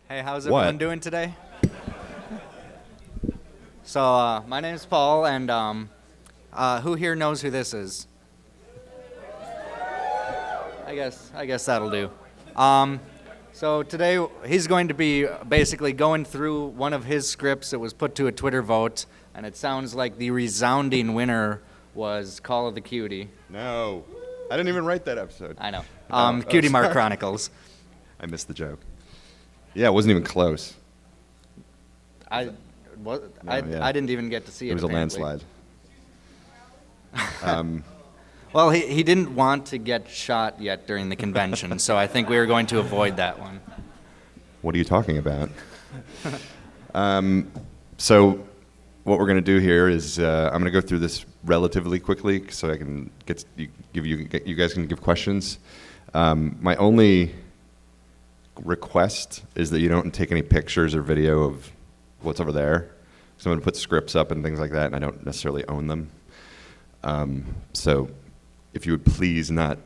Hey, how's everyone doing today? So, my name's Paul, and who here knows who this is? I guess that'll do. So today he's going to be basically going through one of his scripts that was put to a Twitter vote, and it sounds like the resounding winner was Call of the Cutie. No, I didn't even write that episode. I know. Cutie Mark Chronicles. I missed the joke. Yeah, it wasn't even close. I didn't even get to see it. It was apparently. a landslide. Well, he didn't want to get shot yet during the convention, so I think we were going to avoid that one. What are you talking about? So what we're going to do here is I'm going to go through this relatively quickly so I can you guys can give questions. My only request is that you don't take any pictures or video of what's over there. So I'm going to put scripts up and things like that, and I don't necessarily own them. So if you would please not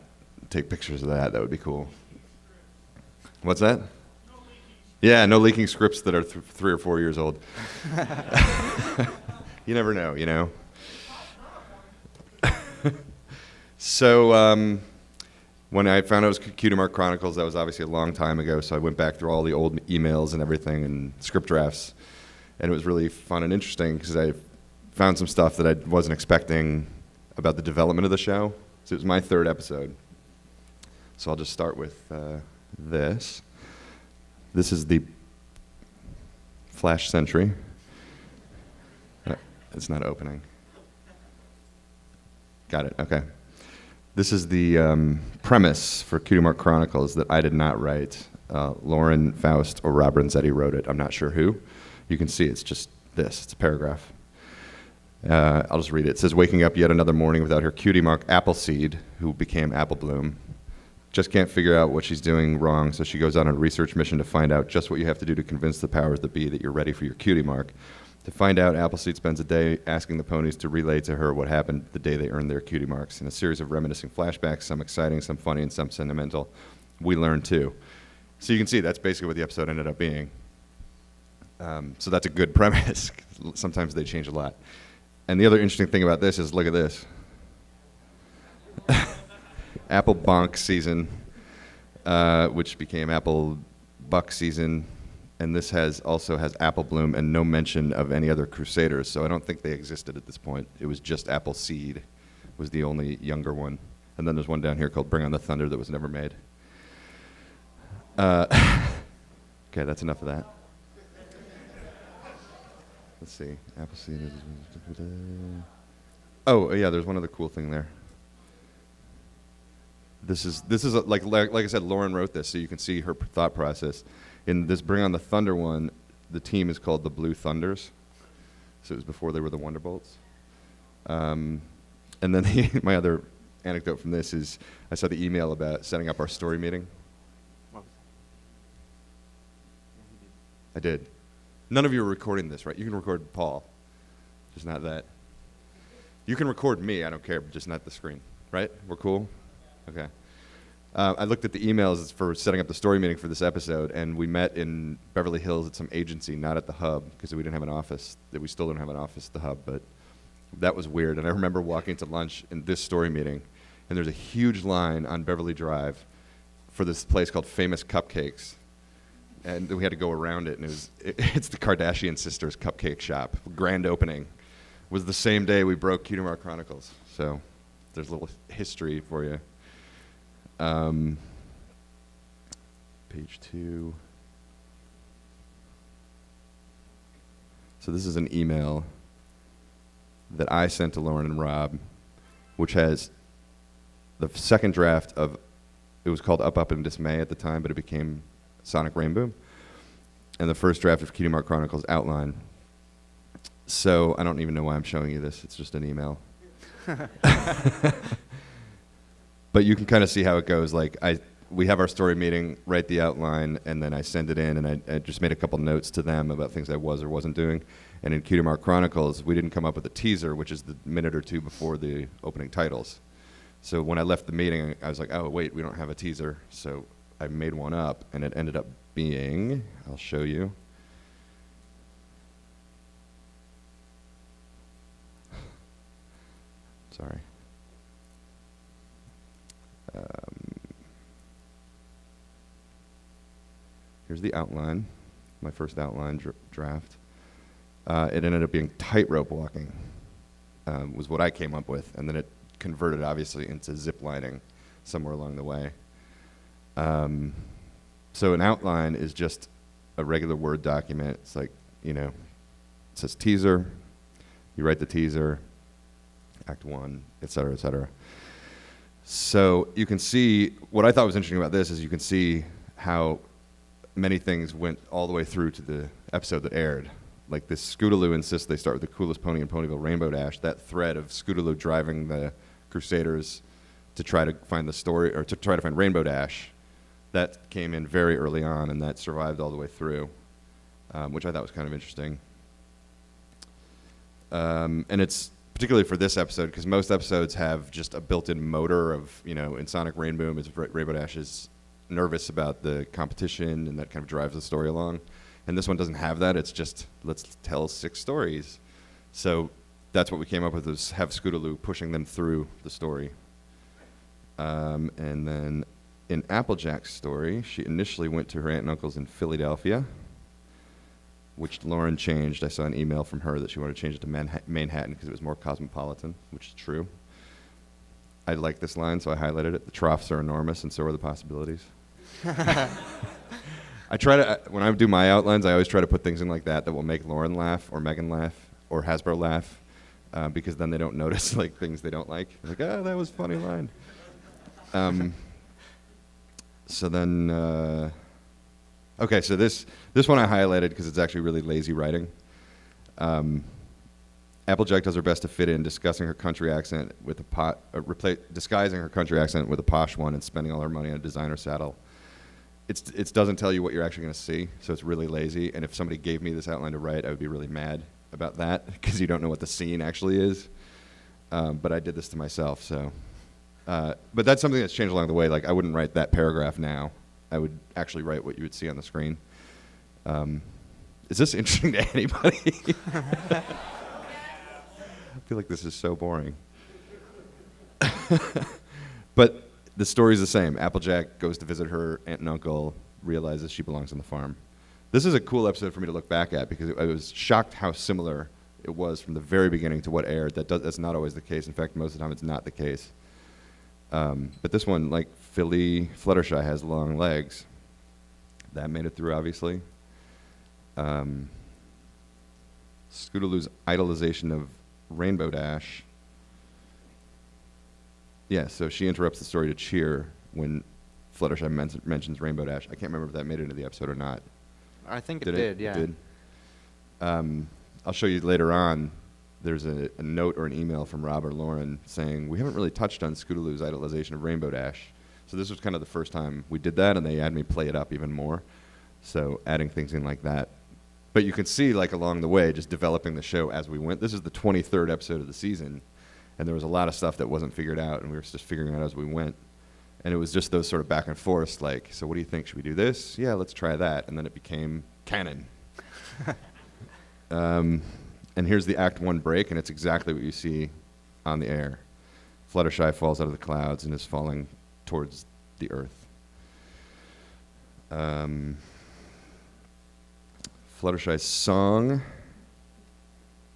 take pictures of that, that would be cool. What's that? Yeah, no leaking scripts that are 3 or 4 years old. You never know, you know? So when I found out it was Cutie Mark Chronicles, that was obviously a long time ago, so I went back through all the old emails and everything and script drafts, and it was really fun and interesting because I found some stuff that I wasn't expecting about the development of the show. So it was my 3rd episode. So I'll just start with this. This is the Flash Sentry. It's not opening. Got it, okay. This is the premise for Cutie Mark Chronicles that I did not write. Lauren, Faust, or Rob Renzetti wrote it. I'm not sure who. You can see it's just this. It's a paragraph. I'll just read it. It says, waking up yet another morning without her cutie mark Appleseed, who became Apple Bloom. Just can't figure out what she's doing wrong, so she goes on a research mission to find out just what you have to do to convince the powers that be that you're ready for your cutie mark. To find out, Appleseed spends a day asking the ponies to relay to her what happened the day they earned their cutie marks. In a series of reminiscing flashbacks, some exciting, some funny, and some sentimental, we learn too. So you can see that's basically what the episode ended up being. So that's a good premise. Sometimes they change a lot. And the other interesting thing about this is, look at this. Apple Bonk season, which became Apple Buck season, and this also has Apple Bloom and no mention of any other Crusaders, so I don't think they existed at this point. It was just Apple Seed was the only younger one. And then there's one down here called Bring on the Thunder that was never made. Okay, that's enough of that. Let's see. Appleseed. Oh yeah, there's one other cool thing there. This is like I said, Lauren wrote this, so you can see her thought process. In this Bring on the Thunder one, the team is called the Blue Thunders. So it was before they were the Wonderbolts. And then my other anecdote from this is I saw the email about setting up our story meeting. I did. None of you are recording this, right? You can record Paul, just not that. You can record me, I don't care, but just not the screen, right? We're cool? Okay. I looked at the emails for setting up the story meeting for this episode, and we met in Beverly Hills at some agency, not at the Hub, because we didn't have an office. We still don't have an office at the Hub, but that was weird. And I remember walking to lunch in this story meeting, and there's a huge line on Beverly Drive for this place called Famous Cupcakes. And we had to go around it, and it's the Kardashian sisters' cupcake shop. Grand opening. It was the same day we broke Cutie Mark Chronicles. So there's a little history for you. Page 2. So this is an email that I sent to Lauren and Rob, which has the second draft of, it was called Up, Up, and Dismay at the time, but it became Sonic Rainboom, and the first draft of Cutie Mark Chronicles outline. So I don't even know why I'm showing you this. It's just an email. But you can kind of see how it goes. Like we have our story meeting, write the outline, and then I send it in, and I just made a couple notes to them about things I was or wasn't doing. And in Cutie Mark Chronicles, we didn't come up with a teaser, which is the minute or two before the opening titles. So when I left the meeting, I was like, oh, wait, we don't have a teaser. So I made one up, and it ended up being, I'll show you. Sorry. Here's the outline, my first outline draft. It ended up being tightrope walking, was what I came up with, and then it converted, obviously, into zip lining somewhere along the way. So an outline is just a regular Word document. It's like, it says teaser, you write the teaser, Act 1, et cetera, et cetera. So you can see, what I thought was interesting about this is you can see how many things went all the way through to the episode that aired. Like this Scootaloo insists they start with the coolest pony in Ponyville, Rainbow Dash. That thread of Scootaloo driving the Crusaders to try to find the story, or to try to find Rainbow Dash, that came in very early on, and that survived all the way through, which I thought was kind of interesting. And it's particularly for this episode, because most episodes have just a built-in motor of, in Sonic Rainboom, Rainbow Dash is nervous about the competition, and that kind of drives the story along. And this one doesn't have that. It's just, let's tell 6 stories. So that's what we came up with, is have Scootaloo pushing them through the story. And then in Applejack's story, she initially went to her aunt and uncle's in Philadelphia, which Lauren changed. I saw an email from her that she wanted to change it to Manhattan because it was more cosmopolitan, which is true. I like this line, so I highlighted it. The troughs are enormous, and so are the possibilities. I try to, when I do my outlines, I always try to put things in like that will make Lauren laugh, or Megan laugh, or Hasbro laugh, because then they don't notice like things they don't like. Like, that was a funny line. So then, okay, so this one I highlighted because it's actually really lazy writing. Applejack does her best to fit in, discussing her country accent with disguising her country accent with a posh one, and spending all her money on a designer saddle. It doesn't tell you what you're actually going to see, so it's really lazy. And if somebody gave me this outline to write, I would be really mad about that, because you don't know what the scene actually is. But I did this to myself, so. But that's something that's changed along the way. Like, I wouldn't write that paragraph now. I would actually write what you would see on the screen. Is this interesting to anybody? I feel like this is so boring. But the story's the same. Applejack goes to visit her aunt and uncle, realizes she belongs on the farm. This is a cool episode for me to look back at, because I was shocked how similar it was from the very beginning to what aired. That's not always the case. In fact, most of the time it's not the case. But this one, like Philly Fluttershy, has long legs. That made it through, obviously. Scootaloo's idolization of Rainbow Dash. Yeah, so she interrupts the story to cheer when Fluttershy mentions Rainbow Dash. I can't remember if that made it into the episode or not. I think it did, yeah. It did. I'll show you later on. There's a note or an email from Rob or Lauren saying, we haven't really touched on Scootaloo's idolization of Rainbow Dash. So this was kind of the first time we did that, and they had me play it up even more. So adding things in like that. But you can see, like, along the way, just developing the show as we went. This is the 23rd episode of the season, and there was a lot of stuff that wasn't figured out, and we were just figuring out as we went. And it was just those sort of back and forth, like, so what do you think? Should we do this? Yeah, let's try that. And then it became canon. And here's the Act 1 break, and it's exactly what you see on the air. Fluttershy falls out of the clouds and is falling towards the earth. Fluttershy's song.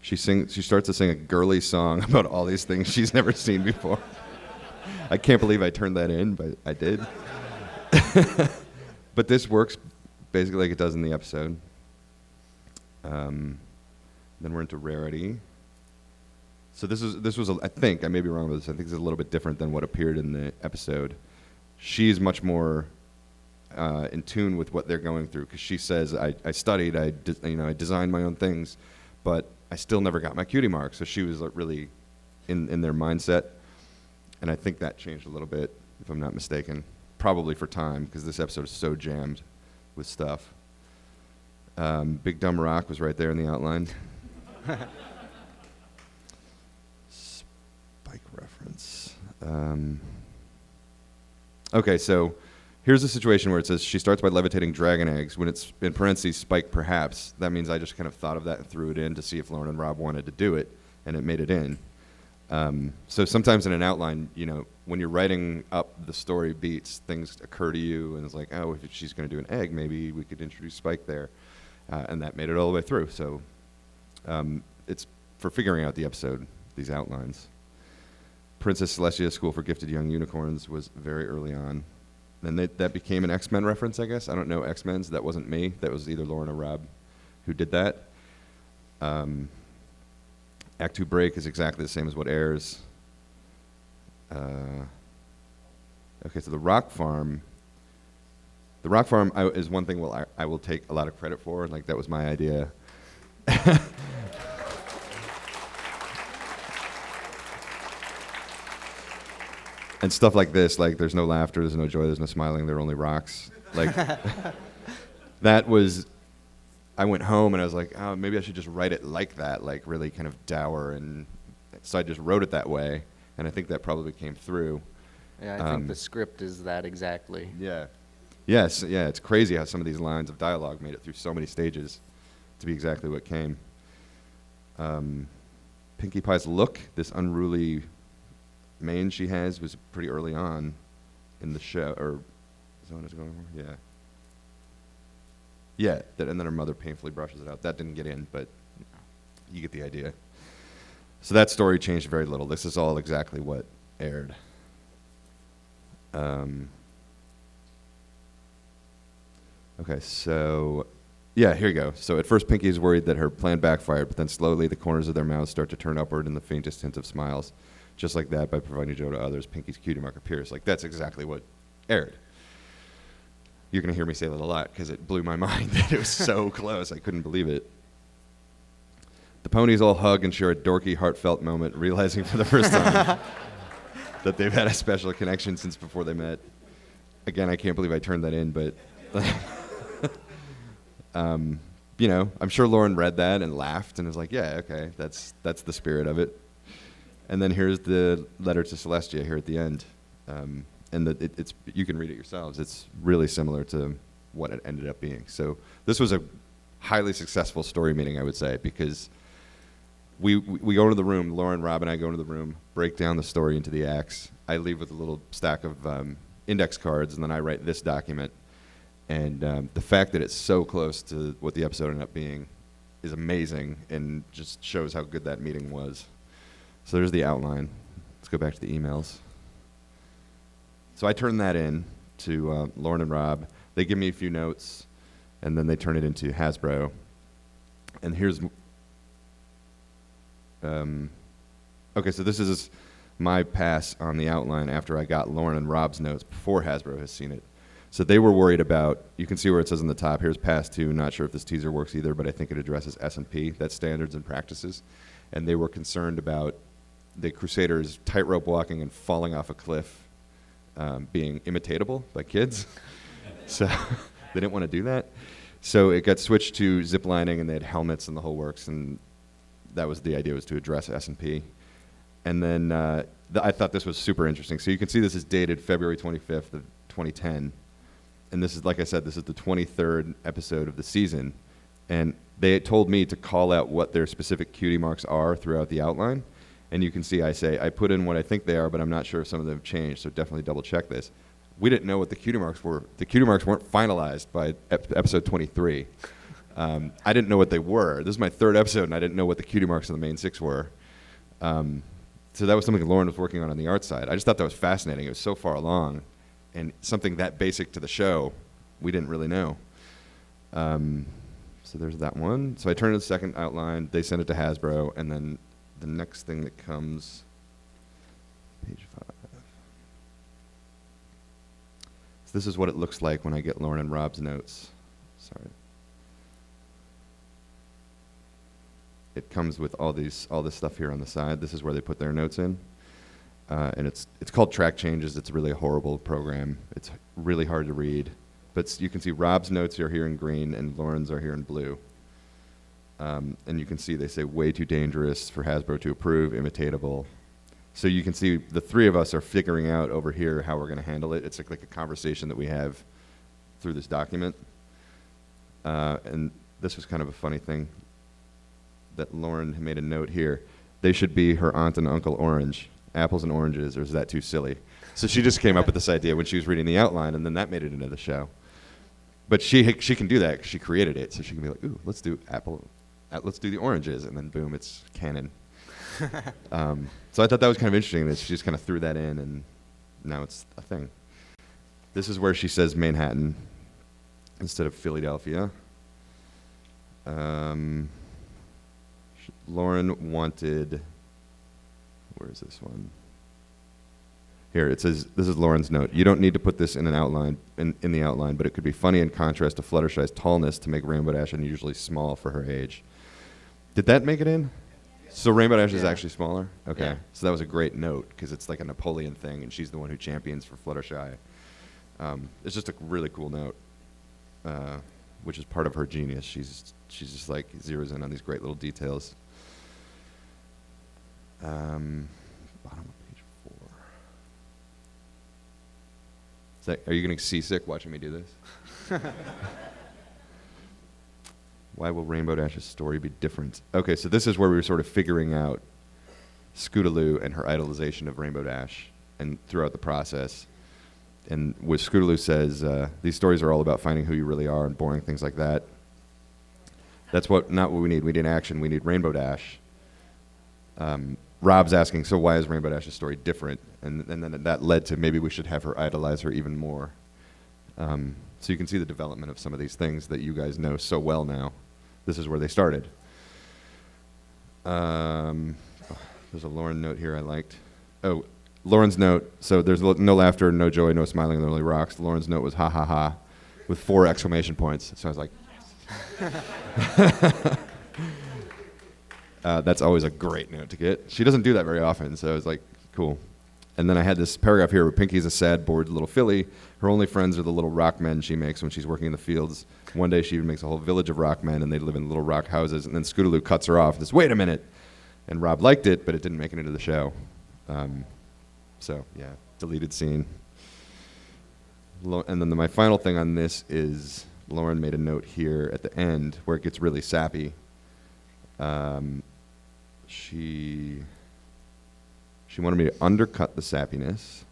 She starts to sing a girly song about all these things she's never seen before. I can't believe I turned that in, but I did. But this works basically like it does in the episode. Then we're into Rarity. So this was I think, I may be wrong with this, I think this is a little bit different than what appeared in the episode. She's much more in tune with what they're going through, because she says, I studied, I designed my own things, but I still never got my cutie mark. So she was really in their mindset, and I think that changed a little bit, if I'm not mistaken, probably for time, because this episode is so jammed with stuff. Big Dumb Rock was right there in the outline. Spike reference. Okay, so here's a situation where it says she starts by levitating dragon eggs. When it's in parentheses, spike perhaps, that means I just kind of thought of that and threw it in to see if Lauren and Rob wanted to do it, and it made it in. So sometimes in an outline, when you're writing up the story beats, things occur to you, and it's like, oh, if she's going to do an egg, maybe we could introduce Spike there. And that made it all the way through. So it's for figuring out the episode, these outlines. Princess Celestia, School for Gifted Young Unicorns was very early on. And that became an X-Men reference, I guess. I don't know X-Men, so that wasn't me. That was either Lauren or Rob who did that. Act 2 break is exactly the same as what airs. Okay, so the Rock Farm is one thing I will take a lot of credit for. Like, that was my idea. And stuff like this, like there's no laughter, there's no joy, there's no smiling, there are only rocks. Like, that was, I went home and I was like, oh, maybe I should just write it like that, like really kind of dour. And so I just wrote it that way, and I think that probably came through. Yeah, I think the script is that exactly. Yeah. Yes, yeah, it's crazy how some of these lines of dialogue made it through so many stages to be exactly what came. Pinkie Pie's look, this unruly mane she has, was pretty early on in the show, or is that what it's going for? Yeah. Yeah, and then her mother painfully brushes it out. That didn't get in, but you get the idea. So that story changed very little. This is all exactly what aired. Okay, so yeah, here you go. So at first Pinkie is worried that her plan backfired, but then slowly the corners of their mouths start to turn upward in the faintest hint of smiles. Just like that, by providing joy to others, Pinkie's cutie mark appears. Like, that's exactly what aired. You're going to hear me say that a lot because it blew my mind that it was so close. I couldn't believe it. The ponies all hug and share a dorky, heartfelt moment, realizing for the first time that they've had a special connection since before they met. Again, I can't believe I turned that in, but I'm sure Lauren read that and laughed and was like, yeah, okay, that's the spirit of it. And then here's the letter to Celestia here at the end. And it's you can read it yourselves. It's really similar to what it ended up being. So this was a highly successful story meeting, I would say, because we go into the room, Lauren, Rob, and I go into the room, break down the story into the acts. I leave with a little stack of index cards, and then I write this document. And the fact that it's so close to what the episode ended up being is amazing and just shows how good that meeting was. So there's the outline. Let's go back to the emails. So I turn that in to Lauren and Rob. They give me a few notes, and then they turn it into Hasbro. And here's... okay, so this is my pass on the outline after I got Lauren and Rob's notes before Hasbro has seen it. So they were worried about, you can see where it says on the top, here's pass 2, not sure if this teaser works either, but I think it addresses S&P, that's standards and practices. And they were concerned about the Crusaders tightrope walking and falling off a cliff being imitatable by kids. So they didn't want to do that. So it got switched to zip lining, and they had helmets and the whole works, and that was the idea, was to address S&P. And then I thought this was super interesting. So you can see this is dated February 25th of 2010. And this is, like I said, this is the 23rd episode of the season. And they had told me to call out what their specific cutie marks are throughout the outline. And you can see I put in what I think they are, but I'm not sure if some of them have changed, so definitely double check this. We didn't know what the cutie marks were. The cutie marks weren't finalized by episode 23. I didn't know what they were. This is my third episode, and I didn't know what the cutie marks of the main 6 were. So that was something Lauren was working on the art side. I just thought that was fascinating. It was so far along, and something that basic to the show, we didn't really know. So there's that one. So I turned in the second outline. They sent it to Hasbro, and then the next thing that comes, page 5. So this is what it looks like when I get Lauren and Rob's notes. Sorry. It comes with all this stuff here on the side. This is where they put their notes in. And it's called Track Changes. It's really a horrible program. It's really hard to read. But you can see Rob's notes are here in green and Lauren's are here in blue. And you can see they say way too dangerous for Hasbro to approve, imitatable. So you can see the three of us are figuring out over here how we're going to handle it. It's like a conversation that we have through this document. And this was kind of a funny thing that Lauren made a note here. They should be her aunt and uncle orange, apples and oranges, or is that too silly? So she just came up with this idea when she was reading the outline, and then that made it into the show. But she can do that 'cause she created it, so she can be like, ooh, let's do the oranges, and then boom, it's canon. So I thought that was kind of interesting that she just kind of threw that in, and now it's a thing. This is where she says Manhattan instead of Philadelphia. Lauren wanted, where is this one? Here, it says, this is Lauren's note. You don't need to put this in an outline, in the outline, but it could be funny in contrast to Fluttershy's tallness to make Rainbow Dash unusually small for her age. Did that make it in? So Rainbow Dash is actually smaller? Okay. Yeah. So that was a great note, because it's like a Napoleon thing, and she's the one who champions for Fluttershy. It's just a really cool note, which is part of her genius. She's just like zeroes in on these great little details. Bottom of page 4. Are you getting seasick watching me do this? Why will Rainbow Dash's story be different? Okay, so this is where we were sort of figuring out Scootaloo and her idolization of Rainbow Dash, and throughout the process. And what Scootaloo says, these stories are all about finding who you really are and boring things like that. That's not what we need. We need action. We need Rainbow Dash. Rob's asking, so why is Rainbow Dash's story different? And then that led to maybe we should have her idolize her even more. So you can see the development of some of these things that you guys know so well now. This is where they started. There's a Lauren note here I liked. Oh, Lauren's note. So there's no laughter, no joy, no smiling, only rocks. Lauren's note was ha ha ha with 4 exclamation points. So I was like, yes. That's always a great note to get. She doesn't do that very often, so I was like, cool. And then I had this paragraph here where Pinky's a sad, bored little filly. Her only friends are the little rock men she makes when she's working in the fields. One day she even makes a whole village of rock men, and they live in little rock houses. And then Scootaloo cuts her off and says, wait a minute. And Rob liked it, but it didn't make it into the show. So, yeah, deleted scene. And then my final thing on this is Lauren made a note here at the end where it gets really sappy. She wanted me to undercut the sappiness.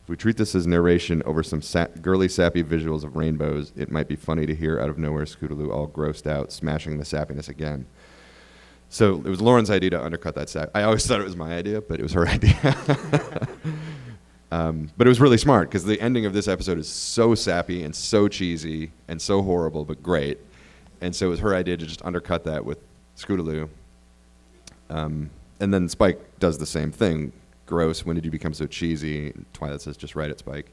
If we treat this as narration over some girly, sappy visuals of rainbows, it might be funny to hear out of nowhere Scootaloo all grossed out, smashing the sappiness again. So it was Lauren's idea to undercut that sap. I always thought it was my idea, but it was her idea. But it was really smart, because the ending of this episode is so sappy and so cheesy and so horrible, but great. And so it was her idea to just undercut that with Scootaloo. And then Spike does the same thing. Gross, when did you become so cheesy? Twilight says, just write it, Spike.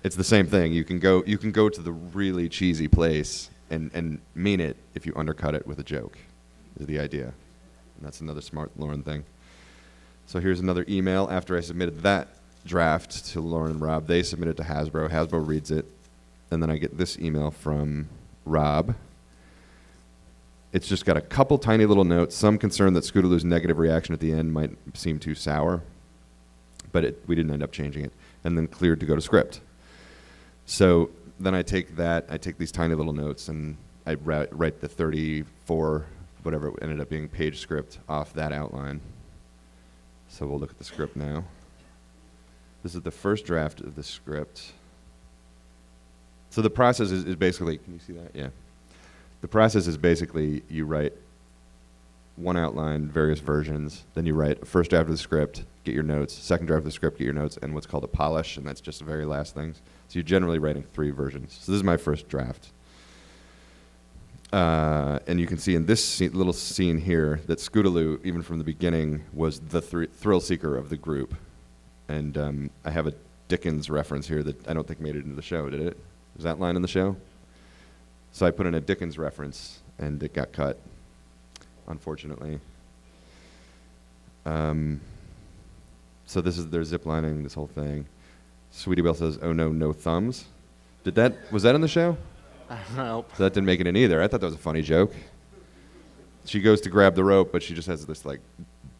It's the same thing. You can go to the really cheesy place and mean it if you undercut it with a joke, is the idea. And that's another smart Lauren thing. So here's another email. After I submitted that draft to Lauren and Rob, they submit it to Hasbro. Hasbro reads it. And then I get this email from Rob. It's just got a couple tiny little notes, some concern that Scootaloo's negative reaction at the end might seem too sour, but we didn't end up changing it, and then cleared to go to script. So then I take these tiny little notes, and I write the 34, whatever it ended up being, page script off that outline. So we'll look at the script now. This is the first draft of the script. So the process is basically, can you see that? Yeah. The process is basically you write one outline, various versions, then you write a first draft of the script, get your notes, second draft of the script, get your notes, and what's called a polish, and that's just the very last things. So you're generally writing 3 versions. So this is my first draft. And you can see in this little scene here that Scootaloo, even from the beginning, was the thrill seeker of the group. And I have a Dickens reference here that I don't think made it into the show, did it? Was that line in the show? So I put in a Dickens reference, and it got cut, unfortunately. So they're ziplining this whole thing. Sweetie Belle says, "Oh no, no thumbs." Was that in the show? Nope. So that didn't make it in either. I thought that was a funny joke. she goes to grab the rope, but she just has this like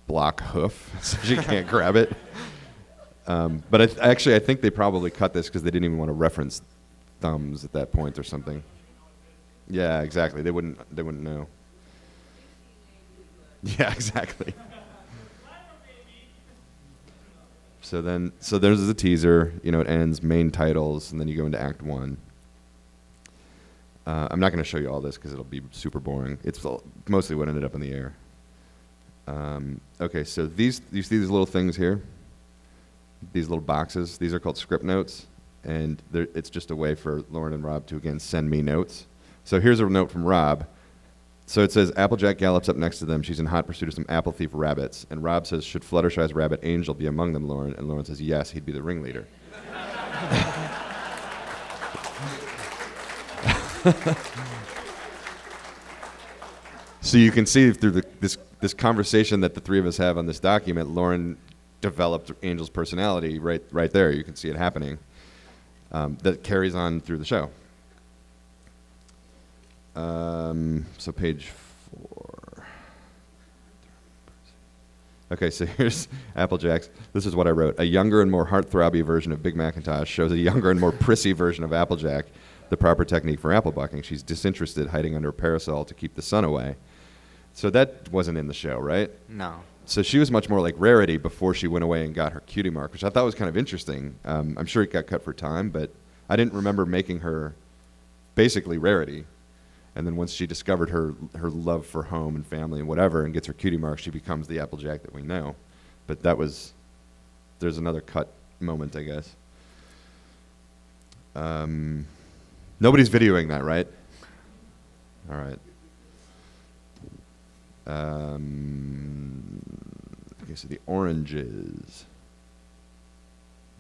block hoof, so she can't grab it. But I think they probably cut this because they didn't even want to reference thumbs at that point or something. Yeah, exactly. They wouldn't know. Yeah, exactly. So there's the teaser. You know, it ends, main titles, and then you go into Act 1. I'm not going to show you all this because it'll be super boring. It's mostly what ended up in the air. Okay, so you see these little things here? These little boxes. These are called script notes, and it's just a way for Lauren and Rob to, again, send me notes. So here's a note from Rob. So it says, Applejack gallops up next to them. She's in hot pursuit of some apple thief rabbits. And Rob says, should Fluttershy's rabbit Angel be among them, Lauren? And Lauren says, yes, he'd be the ringleader. So you can see through this conversation that the three of us have on this document, Lauren developed Angel's personality right there. You can see it happening. That carries on through the show. So page 4. Okay, so here's Applejack's. This is what I wrote. A younger and more heartthrobby version of Big Macintosh shows a younger and more prissy version of Applejack, the proper technique for apple bucking. She's disinterested, hiding under a parasol to keep the sun away. So that wasn't in the show, right? No. So she was much more like Rarity before she went away and got her cutie mark, which I thought was kind of interesting. I'm sure it got cut for time, but I didn't remember making her basically Rarity. And then once she discovered her love for home and family and whatever and gets her cutie mark, she becomes the Applejack that we know. But there's another cut moment, I guess. Nobody's videoing that, right? All right. Okay, so the oranges.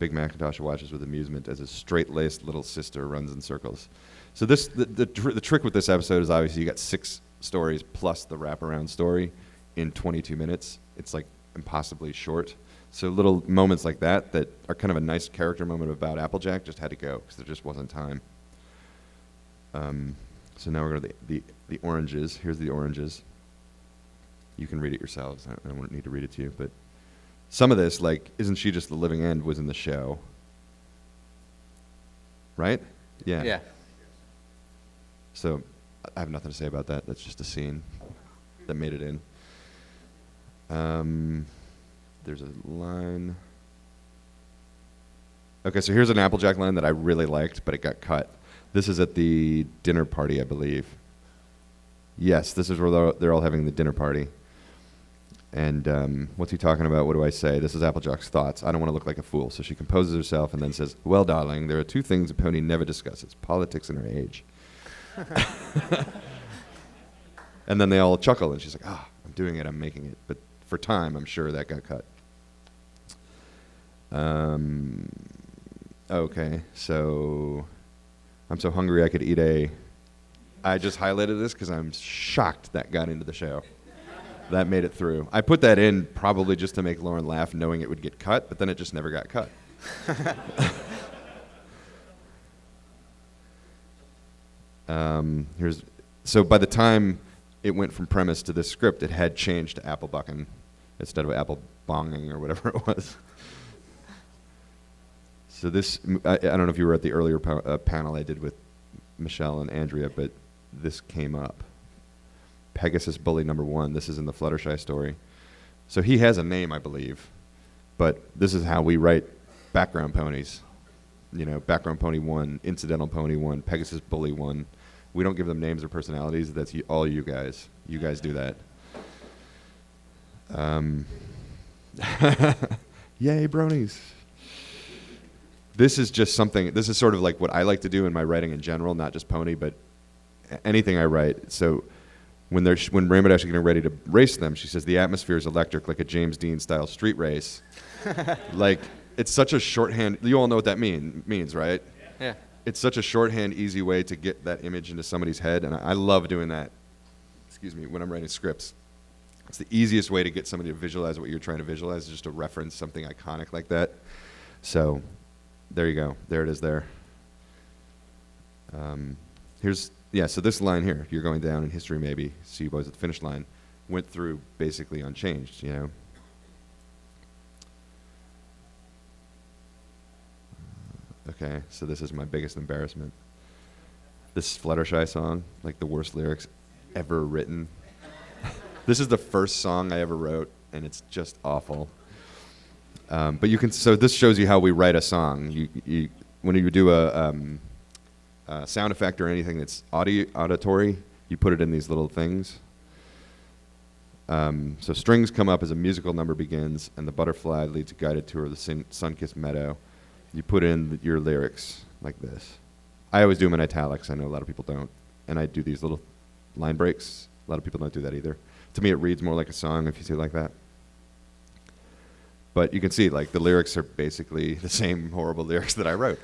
Big Macintosh watches with amusement as his straight-laced little sister runs in circles. So the trick with this episode is obviously you got 6 stories plus the wraparound story in 22 minutes. It's like impossibly short. So little moments like that are kind of a nice character moment about Applejack just had to go because there just wasn't time. So now we're going to the oranges. Here's the oranges. You can read it yourselves. I don't need to read it to you, but some of this, like, Isn't She Just the Living End, was in the show. Right? Yeah. Yeah. So I have nothing to say about that. That's just a scene that made it in. There's a line. Okay, so here's an Applejack line that I really liked, but it got cut. This is at the dinner party, I believe. Yes, this is where they're all having the dinner party. And what's he talking about? What do I say? This is Applejack's thoughts. I don't want to look like a fool. So she composes herself and then says, well, darling, there are 2 things a pony never discusses, politics and her age. And then they all chuckle, and she's like, I'm doing it, I'm making it. But for time, I'm sure that got cut. Okay, so I'm so hungry I could eat I just highlighted this because I'm shocked that got into the show. That made it through. I put that in probably just to make Lauren laugh, knowing it would get cut, but then it just never got cut. So by the time it went from premise to this script, it had changed to apple bucking instead of apple bonging or whatever it was. So this, I don't know if you were at the earlier panel I did with Michelle and Andrea, but this came up. Pegasus Bully number 1. This is in the Fluttershy story. So he has a name, I believe, but this is how we write background ponies. You know, background pony 1, incidental pony 1, Pegasus Bully 1. We don't give them names or personalities. That's all you guys. You guys do that. Yay, bronies. This is just something, this is sort of like what I like to do in my writing in general, not just pony, but anything I write. So when Rainbow Dash is getting ready to race them, she says, the atmosphere is electric, like a James Dean style street race. Like, it's such a shorthand, you all know what that means, right? Yeah. It's such a shorthand, easy way to get that image into somebody's head, and I love doing that, when I'm writing scripts. It's the easiest way to get somebody to visualize what you're trying to visualize, is just to reference something iconic like that. So there you go. There it is there. So this line here, you're going down in history maybe, see you boys at the finish line. went through basically unchanged, you know. Okay, so this is my biggest embarrassment. This Fluttershy song, like the worst lyrics ever written. This is the first song I ever wrote, and it's just awful. But you can, so this shows you how we write a song. When you do a sound effect or anything that's auditory, you put it in these little things. So strings come up as a musical number begins, and the butterfly leads a guided tour of the sun-kissed meadow. You put in your lyrics like this. I always do them in italics. I know a lot of people don't. And I do these little line breaks. A lot of people don't do that either. To me, it reads more like a song if you see it like that. But you can see, like, the lyrics are basically the same horrible lyrics that I wrote.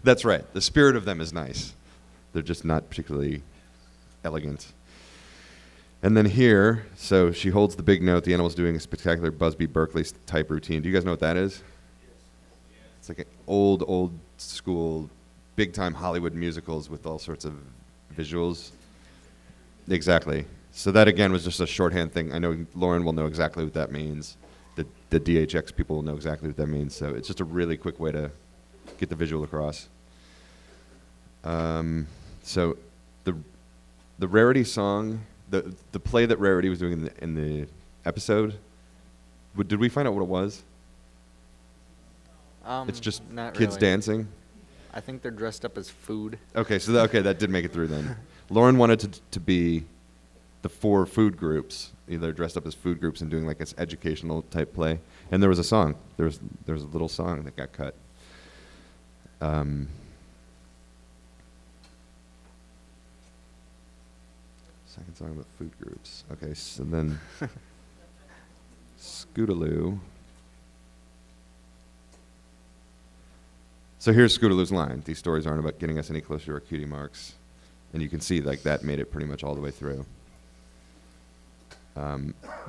That's right. The spirit of them is nice. They're just not particularly elegant. And then here, so she holds the big note. The animal's doing a spectacular Busby Berkeley type routine. Do you guys know what that is? It's like an old school, big time Hollywood musicals with all sorts of visuals. Exactly. So that again was just a shorthand thing. I know Lauren will know exactly what that means. The DHX people will know exactly what that means. So it's just a really quick way to get the visual across. So the Rarity song, the play that Rarity was doing in the episode, did we find out what it was? It's just not kids really. dancing. I think they're dressed up as food. Okay, so that did make it through then. Lauren wanted to be the 4 food groups, either dressed up as food groups and doing like this educational type play. And there was a song. There was a little song that got cut. Second song about food groups. Okay, so then Scootaloo. So here's Scootaloo's line. These stories aren't about getting us any closer to our cutie marks. And you can see like that made it pretty much all the way through.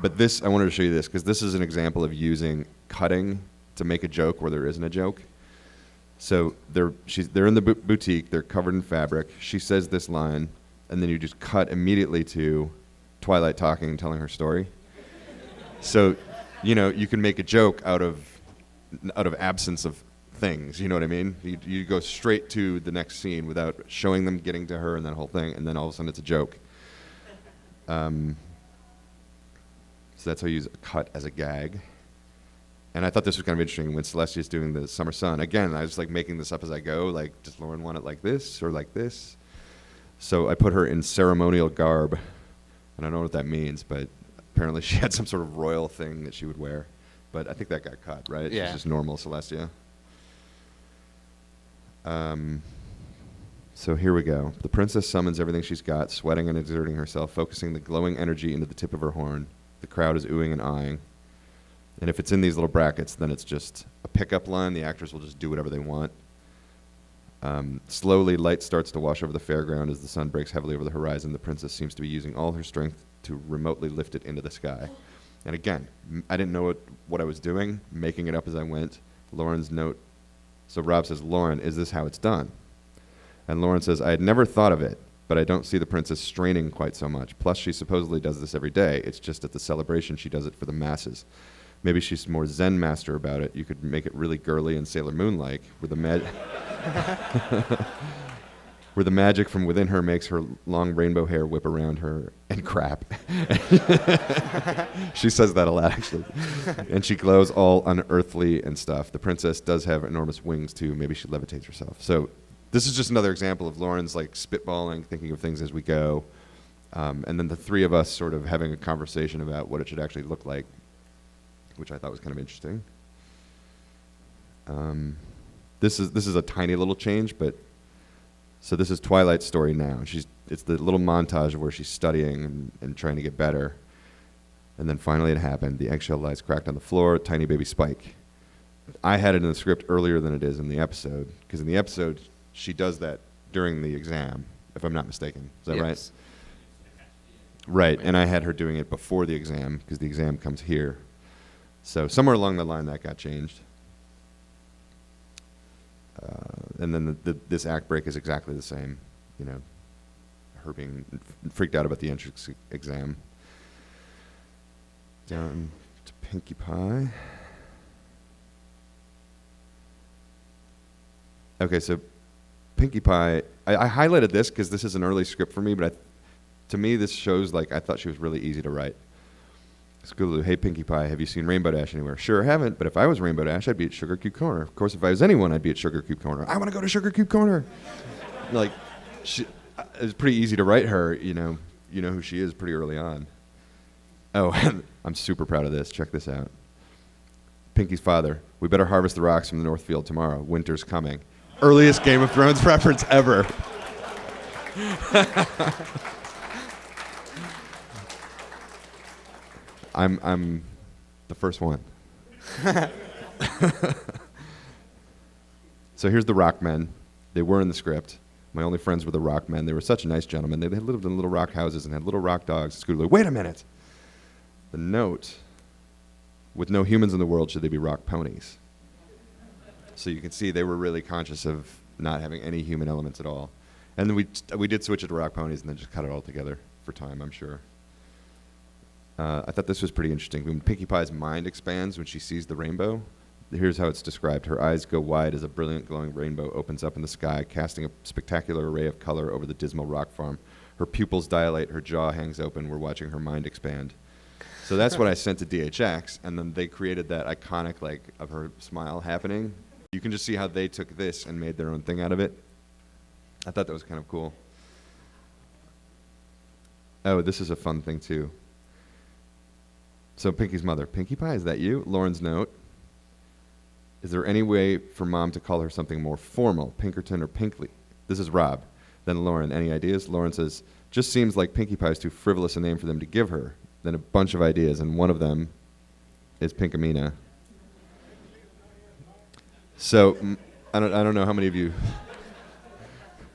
But this, I wanted to show you this because this is an example of using cutting to make a joke where there isn't a joke. So they're in the boutique. They're covered in fabric. She says this line, and then you just cut immediately to Twilight talking and telling her story. So, you know, you can make a joke out of absence of things. You know what I mean? You go straight to the next scene without showing them getting to her and that whole thing, and then all of a sudden it's a joke. So that's how you use a cut as a gag. And I thought this was kind of interesting when Celestia's doing the Summer Sun. Again, I was like making this up as I go, like, does Lauren want it like this or like this? So I put her in ceremonial garb. And I don't know what that means, but apparently she had some sort of royal thing that she would wear. But I think that got cut, right? Yeah. She's just normal Celestia. So here we go. The princess summons everything she's got, sweating and exerting herself, focusing the glowing energy into the tip of her horn. The crowd is oohing and eyeing. And if it's in these little brackets, then it's just a pickup line. The actors will just do whatever they want. Slowly, light starts to wash over the fairground as the sun breaks heavily over the horizon. The princess seems to be using all her strength to remotely lift it into the sky. And again, I didn't know what I was doing, making it up as I went. Lauren's note. So Rob says, Lauren, is this how it's done? And Lauren says, I had never thought of it, but I don't see the princess straining quite so much. Plus, she supposedly does this every day. It's just at the celebration she does it for the masses. Maybe she's more Zen master about it. You could make it really girly and Sailor Moon-like, where the magic from within her makes her long rainbow hair whip around her and crap. She says that a lot, actually. And she glows all unearthly and stuff. The princess does have enormous wings, too. Maybe she levitates herself. So this is just another example of Lauren's like spitballing, thinking of things as we go. And then the three of us sort of having a conversation about what it should actually look like, which I thought was kind of interesting. This is a tiny little change, but so this is Twilight's story now. It's the little montage where she's studying and trying to get better. And then finally it happened. The eggshell lies cracked on the floor, tiny baby Spike. I had it in the script earlier than it is in the episode, because in the episode she does that during the exam, if I'm not mistaken. Is that Yes. right? Right, and I had her doing it before the exam, because the exam comes here. So somewhere along the line that got changed. And then this act break is exactly the same. You know, her being freaked out about the entrance exam. Down to Pinkie Pie. Okay, so Pinkie Pie, I highlighted this because this is an early script for me, but to me this shows like I thought she was really easy to write. Scootaloo, hey Pinkie Pie, have you seen Rainbow Dash anywhere? Sure haven't, but if I was Rainbow Dash, I'd be at Sugar Cube Corner. Of course, if I was anyone, I'd be at Sugar Cube Corner. I want to go to Sugar Cube Corner. Like, it was pretty easy to write her, you know who she is pretty early on. Oh, I'm super proud of this. Check this out. Pinkie's father, we better harvest the rocks from the North Field tomorrow. Winter's coming. Earliest Game of Thrones reference ever. I'm the first one. So here's the rock men. They were in the script. My only friends were the rock men. They were such nice gentlemen. They lived in little rock houses and had little rock dogs. Scootaloo, wait a minute. The note, with no humans in the world, should they be rock ponies? So you can see they were really conscious of not having any human elements at all. And then we did switch it to rock ponies and then just cut it all together for time, I'm sure. I thought this was pretty interesting. When Pinkie Pie's mind expands when she sees the rainbow, here's how it's described. Her eyes go wide as a brilliant glowing rainbow opens up in the sky, casting a spectacular array of color over the dismal rock farm. Her pupils dilate, her jaw hangs open. We're watching her mind expand. So that's what I sent to DHX, and then they created that iconic, like, of her smile happening. You can just see how they took this and made their own thing out of it. I thought that was kind of cool. Oh, this is a fun thing, too. So Pinkie's mother, Pinkie Pie, is that you? Lauren's note. Is there any way for Mom to call her something more formal, Pinkerton or Pinkley? This is Rob. Then Lauren, any ideas? Lauren says, just seems like Pinkie Pie is too frivolous a name for them to give her. Then a bunch of ideas, and one of them is Pinkamena. So I don't know how many of you,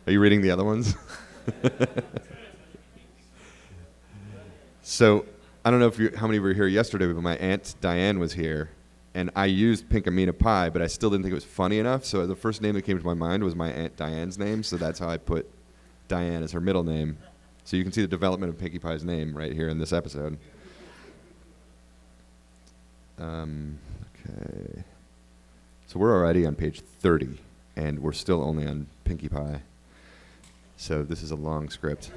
are you reading the other ones? So I don't know how many were here yesterday, but my Aunt Diane was here, and I used Pinkamena Pie, but I still didn't think it was funny enough, so the first name that came to my mind was my Aunt Diane's name, so that's how I put Diane as her middle name. So you can see the development of Pinkie Pie's name right here in this episode. Okay. So we're already on page 30, and we're still only on Pinkie Pie. So this is a long script.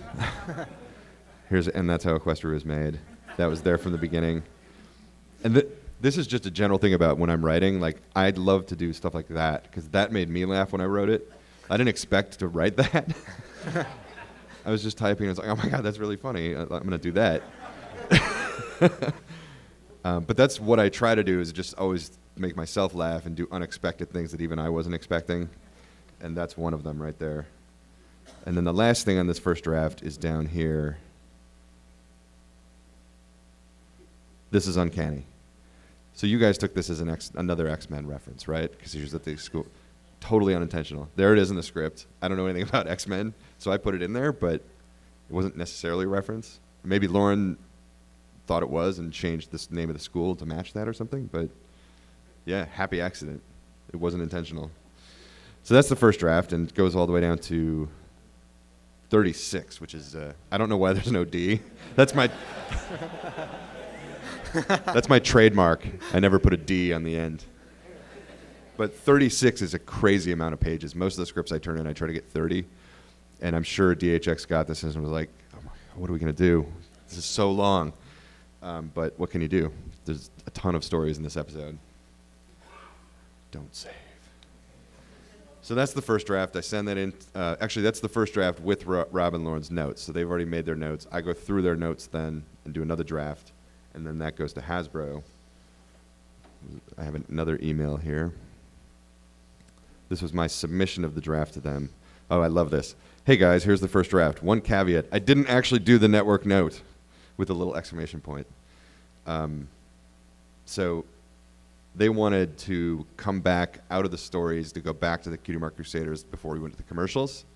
And that's how Equestria was made. That was there from the beginning. And this is just a general thing about when I'm writing. Like, I'd love to do stuff like that, because that made me laugh when I wrote it. I didn't expect to write that. I was just typing, and I was like, oh my God, that's really funny. I'm going to do that. But that's what I try to do, is just always make myself laugh and do unexpected things that even I wasn't expecting. And that's one of them right there. And then the last thing on this first draft is down here. This is uncanny. So you guys took this as another X-Men reference, right? Because he was at the school. Totally unintentional. There it is in the script. I don't know anything about X-Men, so I put it in there, but it wasn't necessarily a reference. Maybe Lauren thought it was and changed the name of the school to match that or something, but yeah, happy accident. It wasn't intentional. So that's the first draft, and it goes all the way down to 36, which is, I don't know why there's no D. That's my... That's my trademark. I never put a D on the end. But 36 is a crazy amount of pages. Most of the scripts I turn in, I try to get 30. And I'm sure DHX got this and was like, oh my God, what are we going to do? This is so long. But what can you do? There's a ton of stories in this episode. Don't save. So that's the first draft. I send that in. Actually, that's the first draft with Rob and Lauren's notes. So they've already made their notes. I go through their notes then and do another draft. And then that goes to Hasbro. I have another email here. This was my submission of the draft to them. Oh, I love this. Hey guys, here's the first draft. One caveat. I didn't actually do the network note with a little exclamation point. So they wanted to come back out of the stories to go back to the Cutie Mark Crusaders before we went to the commercials.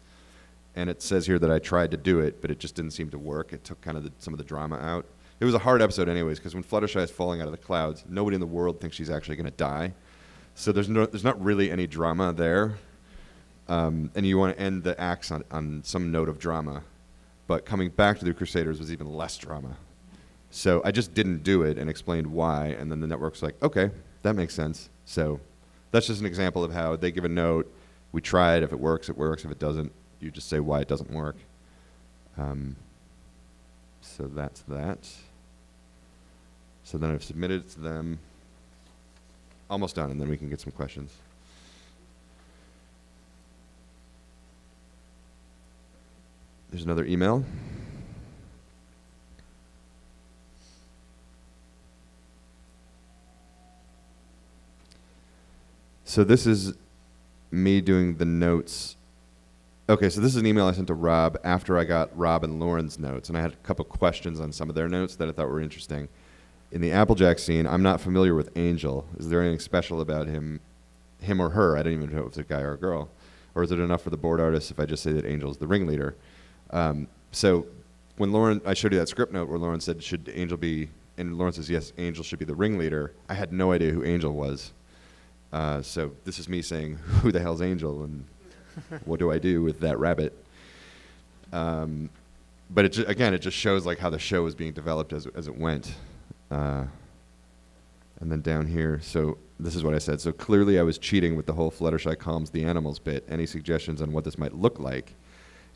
And it says here that I tried to do it, but it just didn't seem to work. It took kind of some of the drama out. It was a hard episode anyways, because when Fluttershy is falling out of the clouds, nobody in the world thinks she's actually going to die. So there's not really any drama there. And you want to end the acts on some note of drama. but coming back to the Crusaders was even less drama. So I just didn't do it and explained why, and then the network's like, okay, that makes sense. So that's just an example of how they give a note, we try it, if it works, it works, if it doesn't, you just say why it doesn't work. So that's that. So then I've submitted it to them. Almost done, and then we can get some questions. There's another email. So this is me doing the notes. Okay, so this is an email I sent to Rob after I got Rob and Lauren's notes, and I had a couple questions on some of their notes that I thought were interesting. In the Applejack scene, I'm not familiar with Angel. Is there anything special about him or her? I didn't even know if it was a guy or a girl. Or is it enough for the board artist if I just say that Angel's the ringleader? So when Lauren, I showed you that script note where Lauren said, should Angel be, and Lauren says, yes, Angel should be the ringleader. I had no idea who Angel was. So this is me saying, who the hell's Angel, and what do I do with that rabbit? But it just shows like how the show was being developed as it went. And then down here, so this is what I said. So clearly I was cheating with the whole Fluttershy calms the animals bit. Any suggestions on what this might look like?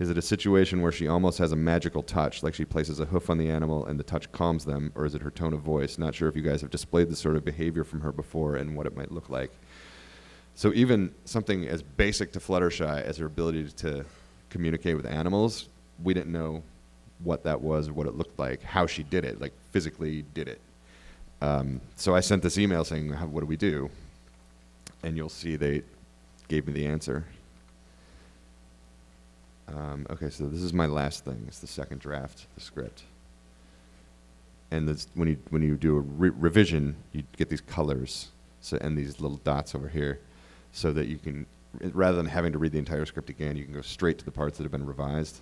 Is it a situation where she almost has a magical touch, like she places a hoof on the animal and the touch calms them, or is it her tone of voice? Not sure if you guys have displayed this sort of behavior from her before and what it might look like. So even something as basic to Fluttershy as her ability to communicate with animals, we didn't know what that was or what it looked like, how she did it, like physically did it. So I sent this email saying, what do we do? And you'll see they gave me the answer. Okay, so this is my last thing. It's the second draft of the script. And this, when you do a revision, you get these colors and these little dots over here so that you can, rather than having to read the entire script again, you can go straight to the parts that have been revised.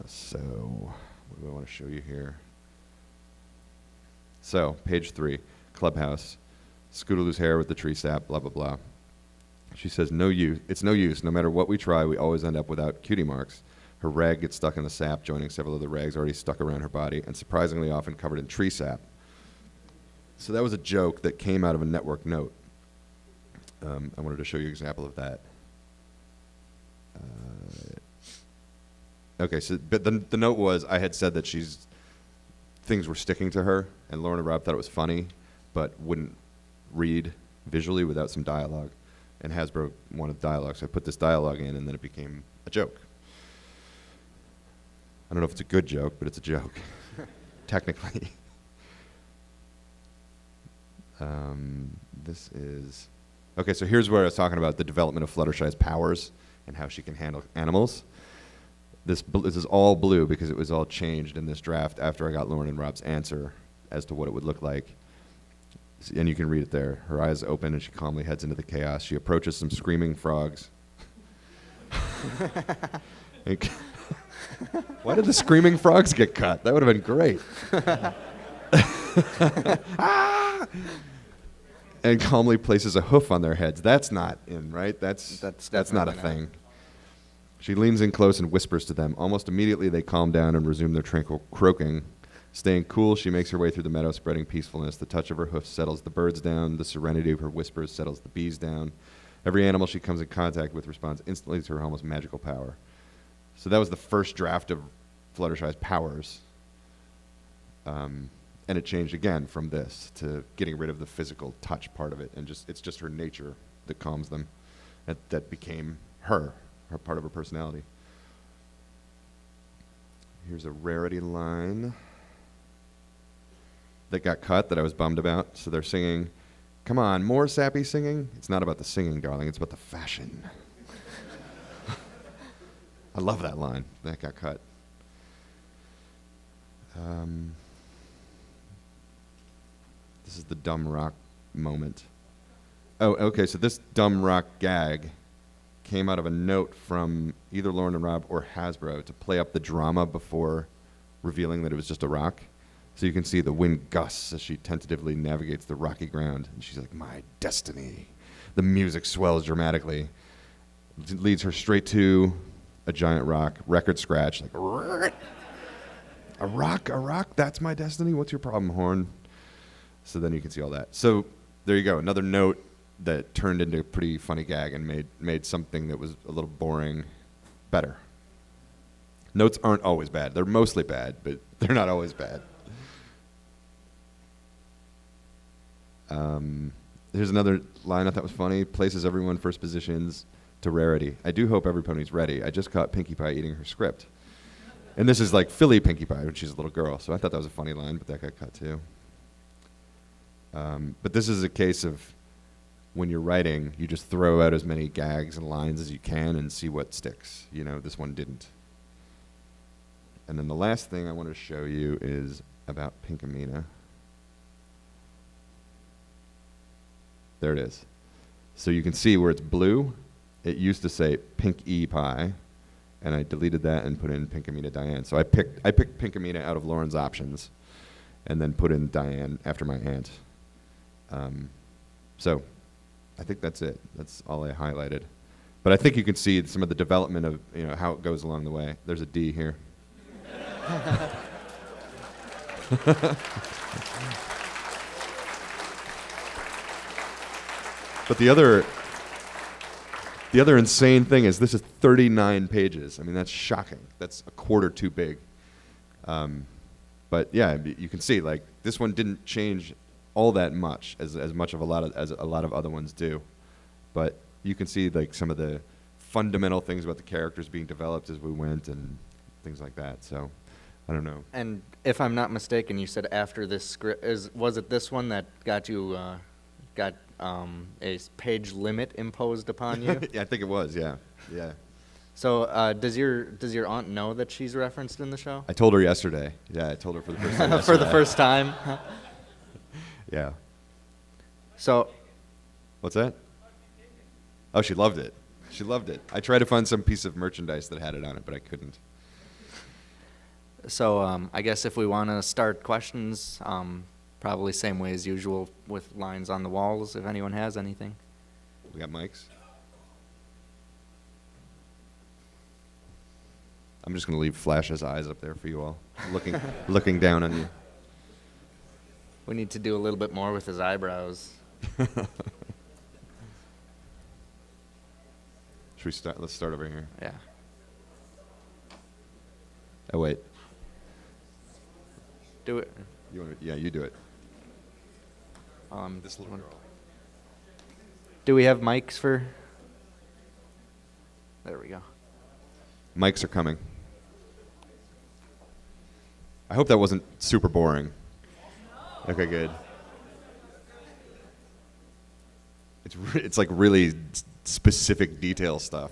So what do I want to show you here? So, page 3, Clubhouse, Scootaloo's hair with the tree sap, blah, blah, blah. She says, it's no use. No matter what we try, we always end up without cutie marks. Her rag gets stuck in the sap, joining several other rags already stuck around her body, and surprisingly often covered in tree sap. So that was a joke that came out of a network note. I wanted to show you an example of that. Okay, so but the note was, I had said that things were sticking to her, and Lauren and Rob thought it was funny, but wouldn't read visually without some dialogue. And Hasbro wanted dialogue, so I put this dialogue in, and then it became a joke. I don't know if it's a good joke, but it's a joke, technically. This is... Okay, so here's where I was talking about the development of Fluttershy's powers and how she can handle animals. This is all blue because it was all changed in this draft after I got Lauren and Rob's answer as to what it would look like. And you can read it there. Her eyes open and she calmly heads into the chaos. She approaches some screaming frogs. Why did the screaming frogs get cut? That would have been great. Ah! And calmly places a hoof on their heads. That's not in, right? That's not a thing. She leans in close and whispers to them. Almost immediately, they calm down and resume their tranquil croaking. Staying cool, she makes her way through the meadow, spreading peacefulness. The touch of her hoof settles the birds down. The serenity of her whispers settles the bees down. Every animal she comes in contact with responds instantly to her almost magical power. So that was the first draft of Fluttershy's powers. And it changed again from this to getting rid of the physical touch part of it. And it's just her nature that calms them. That became her part of her personality. Here's a rarity line that got cut that I was bummed about. So they're singing, come on, more sappy singing? It's not about the singing, darling. It's about the fashion. I love that line. That got cut. This is the dumb rock moment. Oh, okay, so this dumb rock gag came out of a note from either Lauren and Rob or Hasbro to play up the drama before revealing that it was just a rock. So you can see the wind gusts as she tentatively navigates the rocky ground. And she's like, my destiny. The music swells dramatically. It leads her straight to a giant rock, record scratch, like a rock, that's my destiny. What's your problem, horn? So then you can see all that. So there you go, another note that turned into a pretty funny gag and made something that was a little boring better. Notes aren't always bad. They're mostly bad, but they're not always bad. Here's another line I thought was funny. Places everyone first positions to rarity. I do hope every pony's ready. I just caught Pinkie Pie eating her script. And this is like Philly Pinkie Pie when she's a little girl. So I thought that was a funny line, but that got cut too. But this is a case of when you're writing, you just throw out as many gags and lines as you can and see what sticks. You know, this one didn't. And then the last thing I want to show you is about Pinkamena. There it is. So you can see where it's blue. It used to say Pink E Pie, and I deleted that and put in Pinkamena Diane. So I picked Pinkamena out of Lauren's options, and then put in Diane after my aunt. So I think that's it. That's all I highlighted. But I think you can see some of the development of how it goes along the way. There's a D here. But the other insane thing is this is 39 pages. I mean, that's shocking. That's a quarter too big. But yeah, you can see like this one didn't change all that much as much of as a lot of other ones do. But you can see like some of the fundamental things about the characters being developed as we went and things like that. So I don't know. And if I'm not mistaken, you said after this script, was it this one that got you a page limit imposed upon you? Yeah, I think it was. Yeah. So does your aunt know that she's referenced in the show? I told her yesterday. Yeah, I told her for the first time. For the first time. Yeah. So. What's that? Oh, she loved it. She loved it. I tried to find some piece of merchandise that had it on it, but I couldn't. So I guess if we want to start questions, probably same way as usual with lines on the walls, if anyone has anything. We got mics. I'm just going to leave Flash's eyes up there for you all, looking down on you. We need to do a little bit more with his eyebrows. Should we start? Let's start over here. Yeah. Oh, wait. Do it. Yeah, you do it. This little girl. Do we have mics for? There we go. Mics are coming. I hope that wasn't super boring. Okay, good. It's like really specific detail stuff.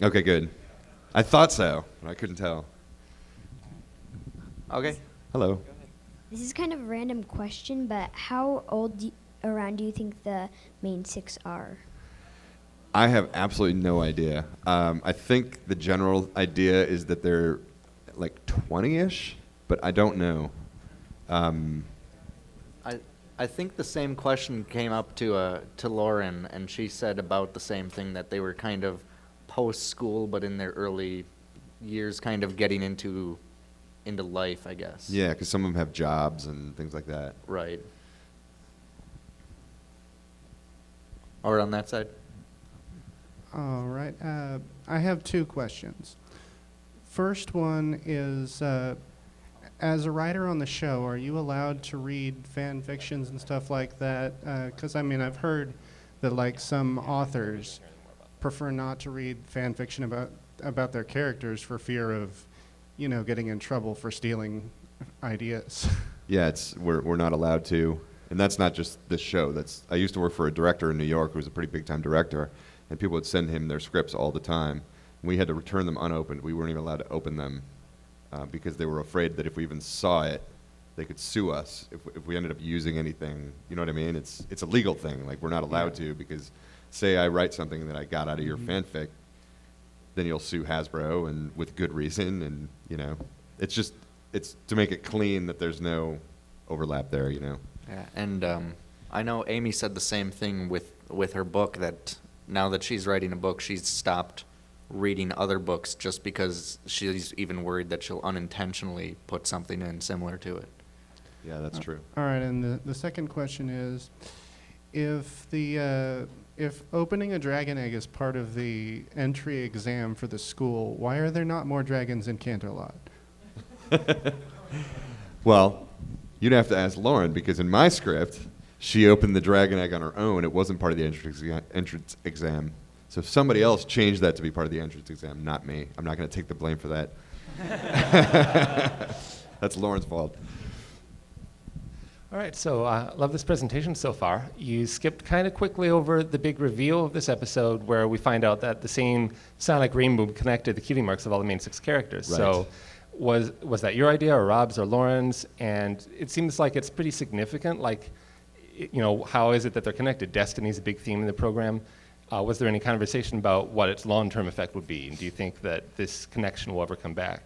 Okay, good. I thought so, but I couldn't tell. Okay. Hello. This is kind of a random question, but how old around do you think the main six are? I have absolutely no idea. I think the general idea is that they're like 20-ish, but I don't know. I think the same question came up to Lauren, and she said about the same thing, that they were kind of post-school, but in their early years, kind of getting into life, I guess. Yeah, because some of them have jobs and things like that. Right. Or on that side? All right. I have two questions. First one is, as a writer on the show, are you allowed to read fan fictions and stuff like that? Because, I mean, I've heard that, like, some authors prefer not to read fan fiction about their characters for fear of, getting in trouble for stealing ideas. Yeah, we're not allowed to, and that's not just this show. I used to work for a director in New York who was a pretty big time director, and people would send him their scripts all the time. We had to return them unopened. We weren't even allowed to open them because they were afraid that if we even saw it, they could sue us if we ended up using anything. You know what I mean? It's a legal thing. Like, we're not allowed to, because say I write something that I got out of your fanfic, then you'll sue Hasbro, and with good reason, and it's to make it clean that there's no overlap there. Yeah, and I know Amy said the same thing with her book, that now that she's writing a book, she's stopped reading other books just because she's even worried that she'll unintentionally put something in similar to it. Yeah, that's true. All right, and the second question is, if opening a dragon egg is part of the entry exam for the school, why are there not more dragons in Canterlot? Well, you'd have to ask Lauren, because in my script, she opened the dragon egg on her own. It wasn't part of the entrance exam. So somebody else changed that to be part of the entrance exam, not me. I'm not going to take the blame for that. That's Lauren's fault. All right, so love this presentation so far. You skipped kind of quickly over the big reveal of this episode where we find out that the same sonic rainbow connected the cutie marks of all the main 6 characters. Right. So was that your idea or Rob's or Lauren's? And it seems like it's pretty significant. Like, how is it that they're connected? Destiny's a big theme in the program. Was there any conversation about what its long-term effect would be? And do you think that this connection will ever come back?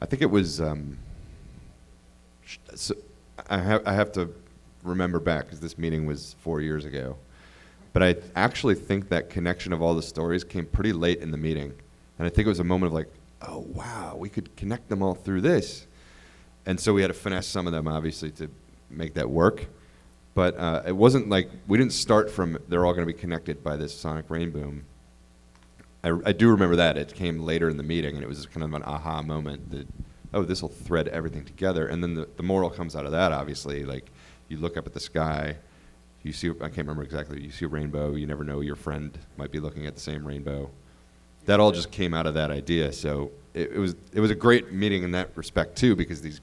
I think it was. I have to remember back because this meeting was 4 years ago. But I actually think that connection of all the stories came pretty late in the meeting. And I think it was a moment of like, oh, wow, we could connect them all through this. And so we had to finesse some of them, obviously, to make that work. But it wasn't like, we didn't start from they're all going to be connected by this sonic rain boom. I do remember that. It came later in the meeting, and it was kind of an aha moment that, oh, this will thread everything together. And then the moral comes out of that, obviously. Like, you look up at the sky, you see, I can't remember exactly, you see a rainbow, you never know, your friend might be looking at the same rainbow. That all just came out of that idea. So it was a great meeting in that respect, too, because these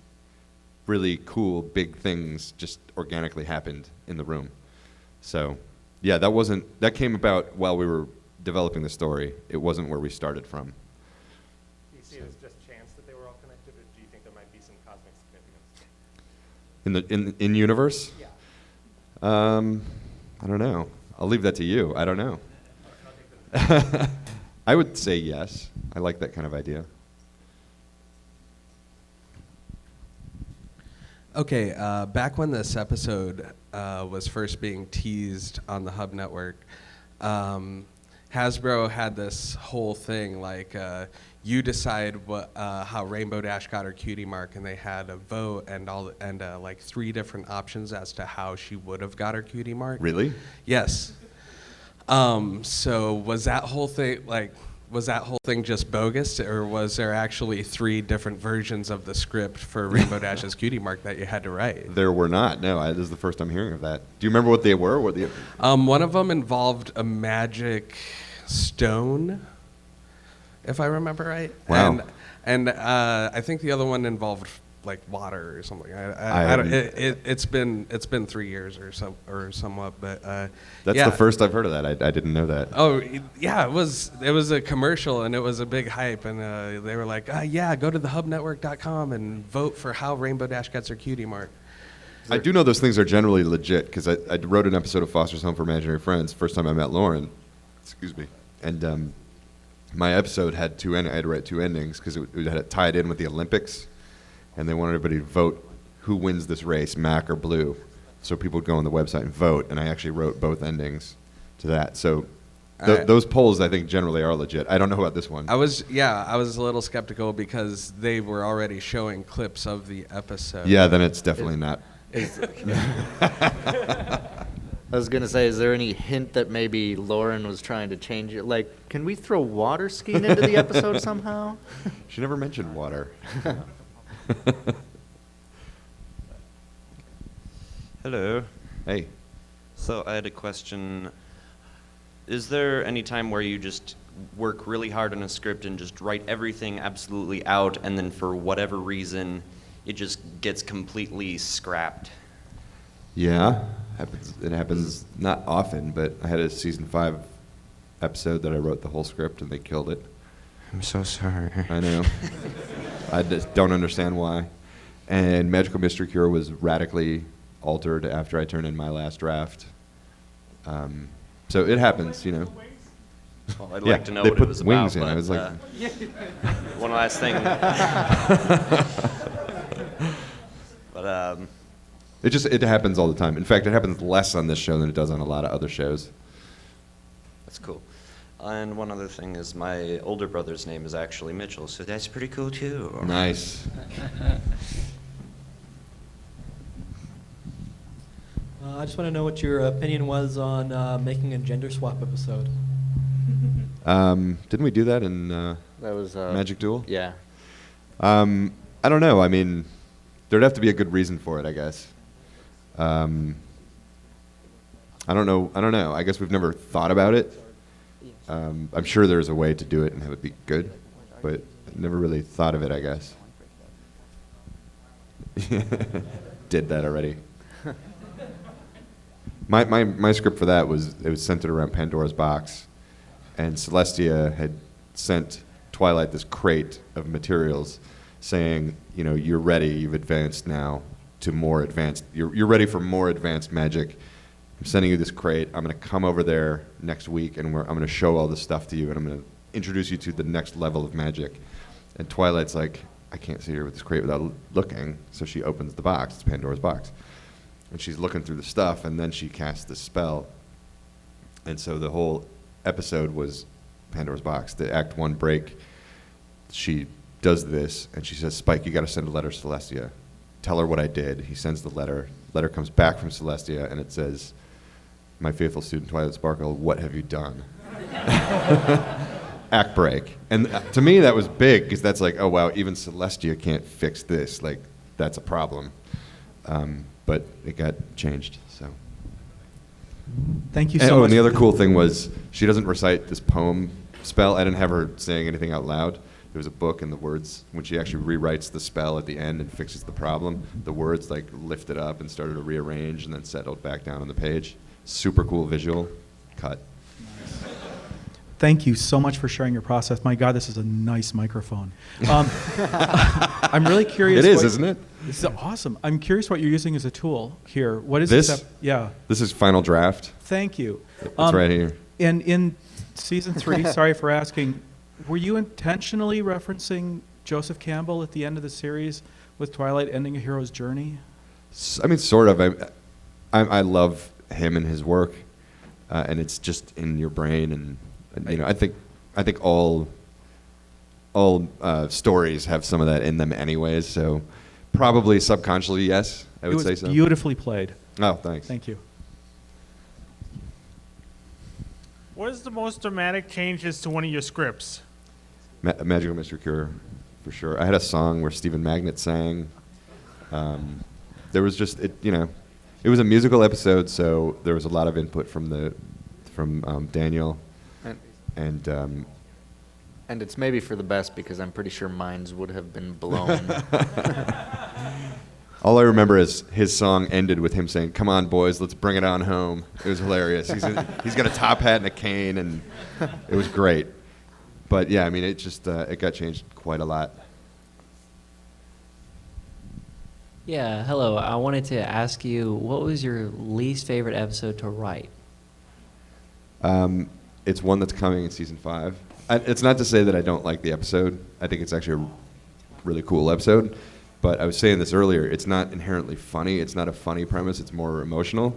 really cool, big things just organically happened in the room. So, yeah, that came about while we were developing the story. It wasn't where we started from. Do you see it as just chance that they were all connected, or do you think there might be some cosmic significance? In universe? Yeah. I don't know. I'll leave that to you. I don't know. I would say yes. I like that kind of idea. Okay, back when this episode was first being teased on the Hub Network, Hasbro had this whole thing like you decide how Rainbow Dash got her cutie mark, and they had a vote and like 3 different options as to how she would have got her cutie mark. Really? Yes. So was that whole thing just bogus, or was there actually 3 different versions of the script for Rainbow Dash's cutie mark that you had to write? There were not. No, this is the first I'm hearing of that. Do you remember what they were? One of them involved a magic stone, if I remember right. Wow. And I think the other one involved like water or something. It's been 3 years or somewhat, but That's yeah. the first I've heard of that. I didn't know that. Oh yeah, it was a commercial and it was a big hype, and they were like, yeah, go to thehubnetwork.com and vote for how Rainbow Dash gets her cutie mark. I do know those things are generally legit because I wrote an episode of Foster's Home for Imaginary Friends. First time I met Lauren, excuse me, and my episode had 2 I had to write 2 endings because it had it tied in with the Olympics. And they wanted everybody to vote who wins this race, Mac or Blue. So people would go on the website and vote, and I actually wrote both endings to that. So those polls, I think, generally are legit. I don't know about this one. I was a little skeptical because they were already showing clips of the episode. Yeah, then it's definitely not. I was going to say, is there any hint that maybe Lauren was trying to change it? Like, can we throw water skiing into the episode somehow? She never mentioned water. Hello. Hey. So I had a question. Is there any time where you just work really hard on a script and just write everything absolutely out, and then for whatever reason, it just gets completely scrapped? Yeah, it happens not often, but I had a season 5 episode that I wrote the whole script and they killed it. I'm so sorry. I know. I just don't understand why. And Magical Mystery Cure was radically altered after I turned in my last draft. So it happens, Well, I'd Yeah, like to know they what put it was wings about. in. I was but, like, one last thing. But it happens all the time. In fact, it happens less on this show than it does on a lot of other shows. that's cool. And one other thing is my older brother's name is actually Mitchell, so that's pretty cool too. Nice. I just want to know what your opinion was on making a gender swap episode. Didn't we do that in That was Magic Duel? Yeah. I don't know. I mean, there'd have to be a good reason for it, I guess. I don't know. I guess we've never thought about it. I'm sure there's a way to do it and have it be good, but never really thought of it, I guess. Did that already. My script for that was centered around Pandora's box, and Celestia had sent Twilight this crate of materials saying, you know, you're ready, you've advanced now to more advanced, you're ready for more advanced magic. I'm sending you this crate. I'm going to come over there next week, and I'm going to show all this stuff to you, and I'm going to introduce you to the next level of magic. And Twilight's like, I can't see her with this crate without looking, so she opens the box. It's Pandora's box. And she's looking through the stuff, and then she casts this spell. And so the whole episode was Pandora's box. The Act 1 break, she does this, and she says, Spike, you got to send a letter to Celestia. Tell her what I did. He sends the letter. Letter comes back from Celestia, and it says, my faithful student, Twilight Sparkle, what have you done? Act break. And to me, that was big, because that's like, oh, wow, even Celestia can't fix this. Like, that's a problem. But it got changed, so. Thank you so much. And the other cool thing was, she doesn't recite this poem spell. I didn't have her saying anything out loud. There was a book, and the words, when she actually rewrites the spell at the end and fixes the problem, the words like lifted up and started to rearrange and then settled back down on the page. Super cool visual. Cut. Thank you so much for sharing your process. My God, this is a nice microphone. I'm really curious. It is, isn't it? This is awesome. I'm curious what you're using as a tool here. What is this? Yeah. This is Final Draft. Thank you. It's right here. And in season 3, sorry for asking, were you intentionally referencing Joseph Campbell at the end of the series with Twilight ending a hero's journey? I mean, sort of. I love him and his work, and it's just in your brain. And you know, I think all stories have some of that in them, anyways. So probably subconsciously, yes, I would say so. It was beautifully played. Oh, thanks. Thank you. What is the most dramatic changes to one of your scripts? Magical Mystery Cure, for sure. I had a song where Stephen Magnet sang. There was just it was a musical episode, so there was a lot of input from Daniel, and it's maybe for the best, because I'm pretty sure minds would have been blown. all I remember is his song ended with him saying, "Come on, boys, let's bring it on home." It was hilarious. He's got a top hat and a cane, and it was great. But yeah, I mean, it just it got changed quite a lot. Yeah, hello. I wanted to ask you, what was your least favorite episode to write? It's one that's coming in season 5. It's not to say that I don't like the episode. I think it's actually a really cool episode. But I was saying this earlier, it's not inherently funny. It's not a funny premise. It's more emotional.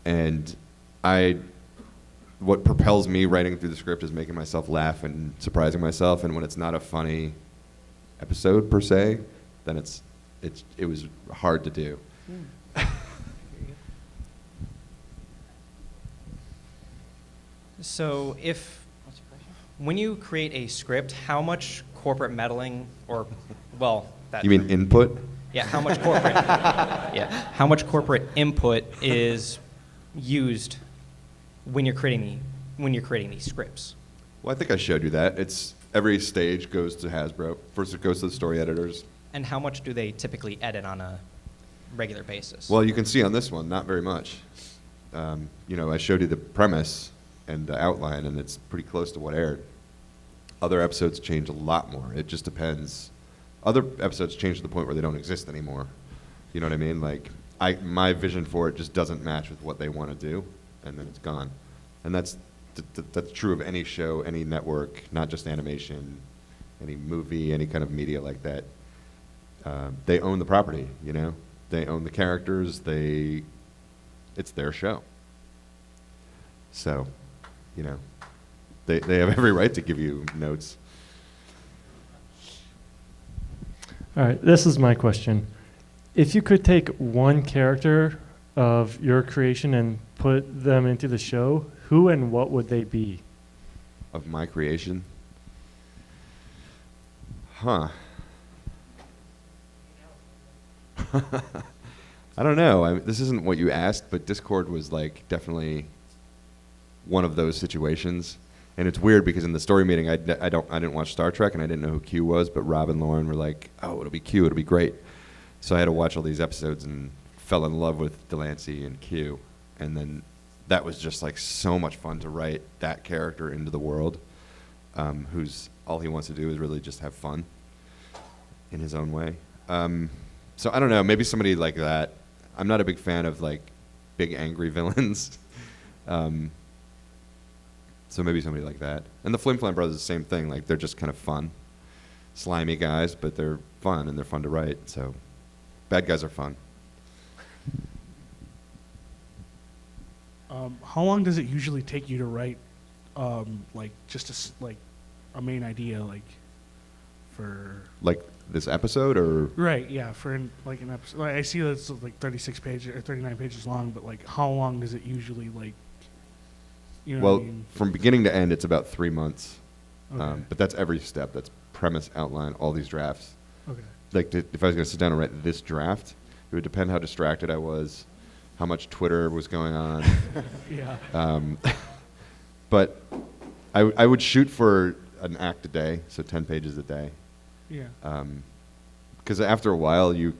And what propels me writing through the script is making myself laugh and surprising myself. And when it's not a funny episode per se, then it was hard to do. So when you create a script, how much corporate meddling, or, well, that... You mean input? Yeah, how much corporate, how much corporate input is used when you're creating these scripts? Well, I think I showed you that. It's every stage goes to Hasbro. First it goes to the story editors. And how much do they typically edit on a regular basis? Well, you can see on this one, not very much. I showed you the premise and the outline, and it's pretty close to what aired. Other episodes change a lot more. It just depends. Other episodes change to the point where they don't exist anymore. You know what I mean? Like, my vision for it just doesn't match with what they want to do, and then it's gone. And that's true of any show, any network, not just animation, any movie, any kind of media like that. They own the property, They own the characters. It's their show. So, They have every right to give you notes. All right, this is my question. If you could take one character of your creation and put them into the show, who and what would they be? Of my creation? Huh. I don't know. This isn't what you asked, but Discord was like definitely one of those situations. And it's weird because in the story meeting, I didn't watch Star Trek and I didn't know who Q was, but Rob and Lauren were like, "Oh, it'll be Q, it'll be great." So I had to watch all these episodes and fell in love with Delancey and Q, and then that was just like so much fun to write that character into the world, who's all he wants to do is really just have fun in his own way. So I don't know, maybe somebody like that. I'm not a big fan of like big angry villains. So maybe somebody like that. And the Flim Flam Brothers, the same thing. Like they're just kind of fun, slimy guys, but they're fun and they're fun to write. So bad guys are fun. How long does it usually take you to write, like just like a main idea, like for like this episode, or right? Yeah, for like an episode. Like I see that it's like 36 pages or 39 pages long, but like how long does it usually like? You know well, what I mean? from beginning to end, it's about 3 months. Okay. But that's every step. That's premise, outline, all these drafts. Okay. Like if I was going to sit down and write this draft, it would depend how distracted I was, how much Twitter was going on. Yeah. But I would shoot for an act a day, so 10 pages a day. Yeah. Because after a while, your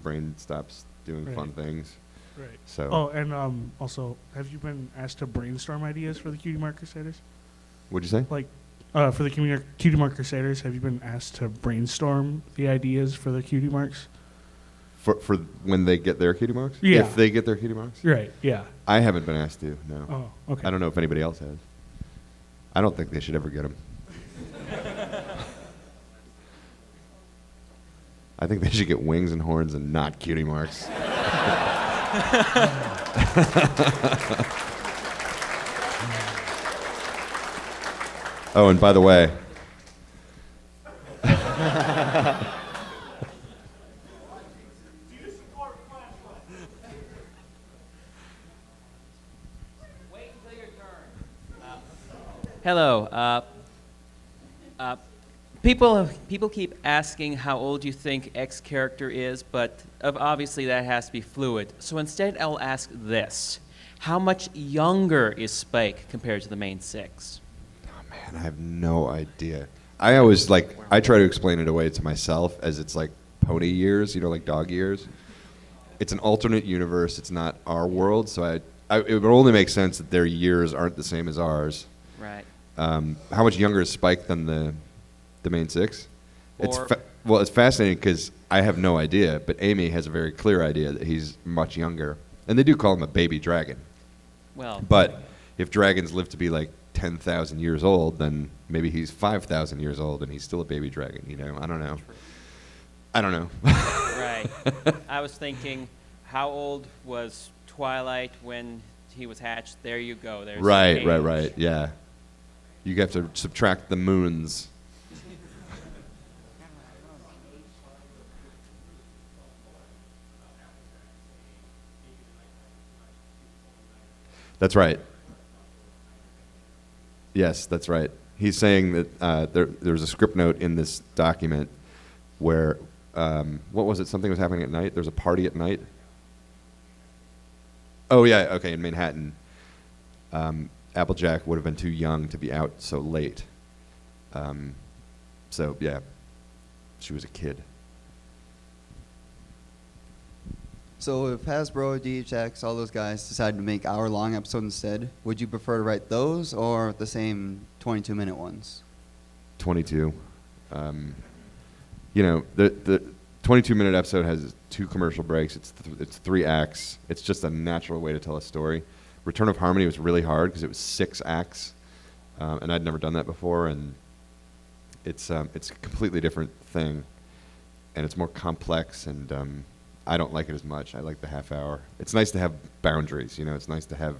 brain stops doing Right. fun things. Right. So. Oh, and also, have you been asked to brainstorm ideas for the Cutie Mark Crusaders? What'd you say? Like, for the Cutie Mark Crusaders, have you been asked to brainstorm the ideas for the Cutie Marks? For when they get their cutie marks? Yeah. If they get their cutie marks? Right, yeah. I haven't been asked to, no. Oh, okay. I don't know if anybody else has. I don't think they should ever get them. I think they should get wings and horns and not cutie marks. Oh, and by the way, Hello. People keep asking how old you think X character is, but obviously that has to be fluid. So instead, I'll ask this: how much younger is Spike compared to the main six? Oh man, I have no idea. I always I try to explain it away to myself as it's like pony years, like dog years. It's an alternate universe. It's not our world, so it would only make sense that their years aren't the same as ours. Right. How much younger is Spike than the main six? Or It's fascinating because I have no idea, but Amy has a very clear idea that he's much younger, and they do call him a baby dragon. Well, but if dragons live to be like 10,000 years old, then maybe he's 5,000 years old and he's still a baby dragon. I don't know. I don't know. Right. I was thinking, how old was Twilight when he was hatched? There you go. There's Right. Yeah. You have to subtract the moons. That's right. Yes, that's right. He's saying that there's a script note in this document where, what was it? Something was happening at night? There's a party at night? Oh, yeah, okay, in Manhattan. Applejack would have been too young to be out so late. So, yeah, she was a kid. So if Hasbro, DHX, all those guys decided to make hour-long episodes instead, would you prefer to write those or the same 22-minute ones? 22. The 22-minute episode has 2 commercial breaks. It's 3 acts. It's just a natural way to tell a story. Return of Harmony was really hard because it was 6 acts, and I'd never done that before. And it's a completely different thing, and it's more complex. And I don't like it as much. I like the half hour. It's nice to have boundaries. It's nice to have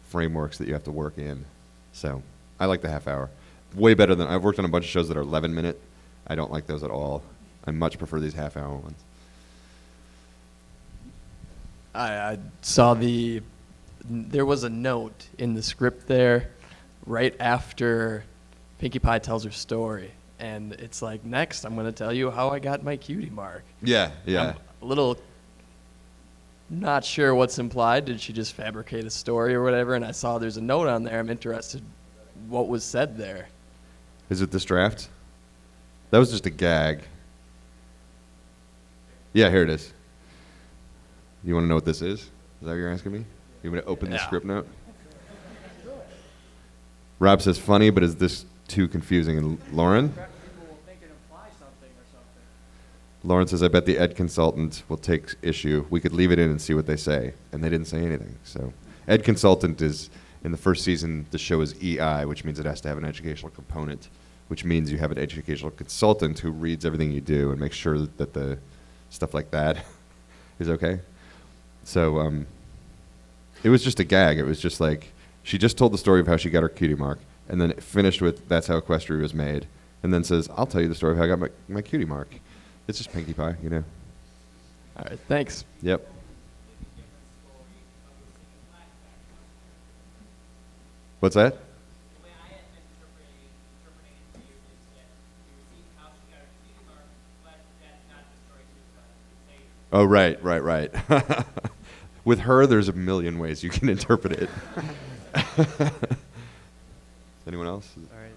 frameworks that you have to work in. So I like the half hour. Way better than, I've worked on a bunch of shows that are 11-minute. I don't like those at all. I much prefer these half-hour ones. I saw there was a note in the script there right after Pinkie Pie tells her story. And it's like, next, I'm going to tell you how I got my cutie mark. Yeah. I'm a little not sure what's implied. Did she just fabricate a story or whatever? And I saw there's a note on there. I'm interested what was said there. Is it this draft? That was just a gag. Yeah, here it is. You want to know what this is? Is that what you're asking me? You want me to open the script note? Rob says, funny, but is this too confusing? And Lauren? Lauren says, I bet the ed consultant will take issue. We could leave it in and see what they say. And they didn't say anything. So ed consultant is, in the first season, the show is EI, which means it has to have an educational component, which means you have an educational consultant who reads everything you do and makes sure that the stuff like that is okay. So it was just a gag. It was just like, she just told the story of how she got her cutie mark, and then it finished with, that's how Equestria was made, and then says, I'll tell you the story of how I got my cutie mark. It's just Pinkie Pie, you know. All right, thanks. Yep. What's that? Oh, right. With her, there's a million ways you can interpret it. Anyone else? All right.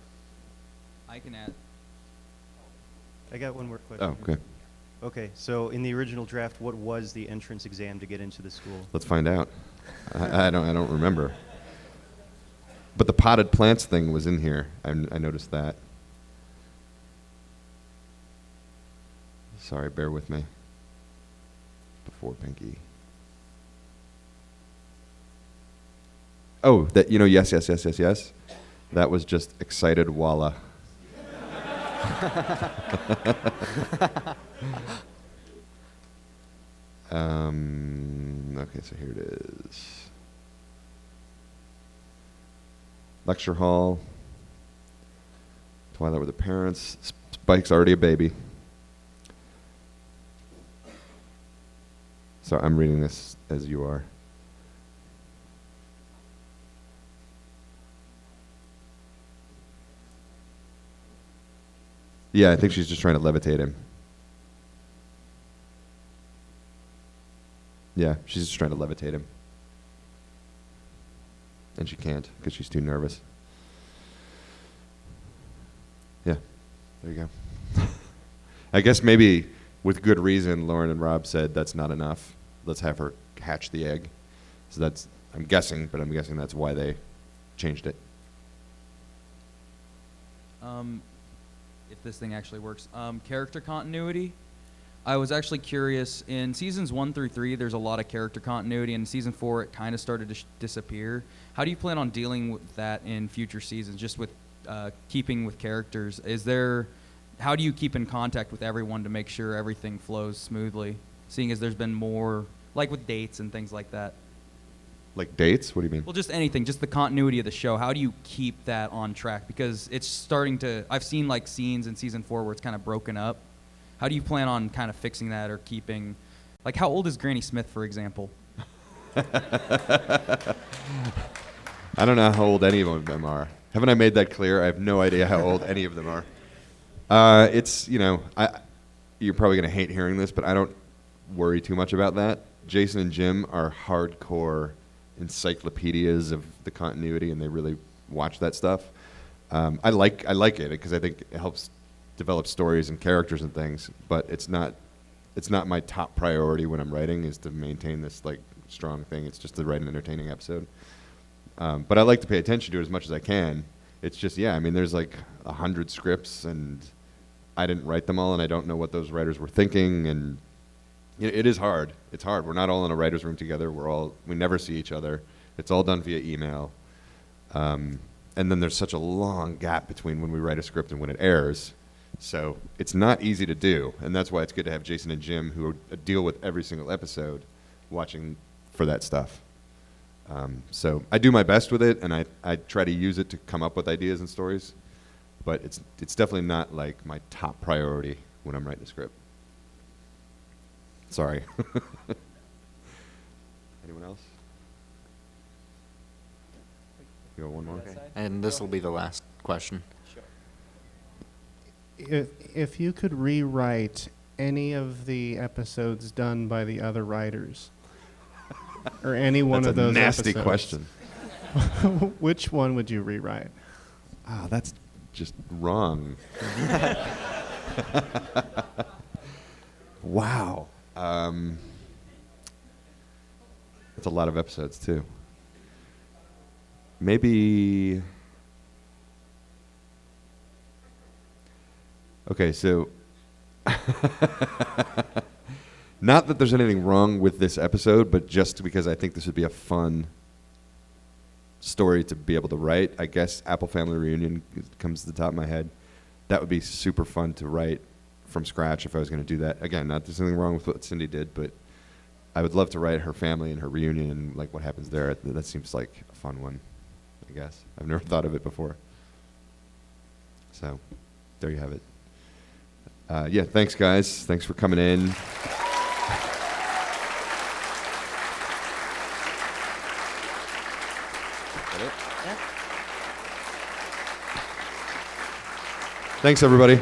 I can add. I got one more question. Oh, okay. Okay, so in the original draft, what was the entrance exam to get into the school? Let's find out. I don't remember. But the potted plants thing was in here. I noticed that. Sorry, bear with me. Before Pinkie. Oh, that, yes. That was just excited Walla. Okay, so here it is. Lecture hall. Twilight with the parents. Spike's already a baby. So I'm reading this as you are. Yeah, I think she's just trying to levitate him. Yeah, she's just trying to levitate him. And she can't because she's too nervous. Yeah, there you go. I guess maybe with good reason, Lauren and Rob said that's not enough. Let's have her hatch the egg. So that's, I'm guessing that's why they changed it. If this thing actually works. Character continuity. I was actually curious, in seasons 1 through 3, there's a lot of character continuity, and in season 4, it kind of started to disappear. How do you plan on dealing with that in future seasons, just with keeping with characters? How do you keep in contact with everyone to make sure everything flows smoothly, seeing as there's been more, like with dates and things like that? Like dates? What do you mean? Well, just anything, just the continuity of the show. How do you keep that on track? Because it's starting to, I've seen like scenes in season 4 where it's kind of broken up. How do you plan on kind of fixing that or keeping, like how old is Granny Smith, for example? I don't know how old any of them are. Haven't I made that clear? I have no idea how old any of them are. It's, you're probably going to hate hearing this, but I don't worry too much about that. Jason and Jim are hardcore encyclopedias of the continuity, and they really watch that stuff. I like it because I think it helps develop stories and characters and things, but it's not my top priority when I'm writing is to maintain this like strong thing. It's just to write an entertaining episode. But I like to pay attention to it as much as I can. It's just, there's like 100 scripts, and I didn't write them all, and I don't know what those writers were thinking, and it is hard. It's hard. We're not all in a writer's room together. We never see each other. It's all done via email. And then there's such a long gap between when we write a script and when it airs. So it's not easy to do, and that's why it's good to have Jason and Jim, who deal with every single episode, watching for that stuff. So I do my best with it, and I try to use it to come up with ideas and stories, but it's definitely not like my top priority when I'm writing a script. Sorry. Anyone else? You got one more? Okay. And this will be the last question. If you could rewrite any of the episodes done by the other writers, or any one of those That's a nasty episodes, question. which one would you rewrite? Ah, that's just wrong. Wow. That's a lot of episodes, too. Maybe... Okay, so... Not that there's anything wrong with this episode, but just because I think this would be a fun story to be able to write. I guess Apple Family Reunion comes to the top of my head. That would be super fun to write from scratch if I was going to do that. Again, not there's anything wrong with what Cindy did, but I would love to write her family and her reunion and like what happens there. That seems like a fun one, I guess. I've never thought of it before. So, there you have it. Yeah, thanks guys. Thanks for coming in. Thanks, everybody.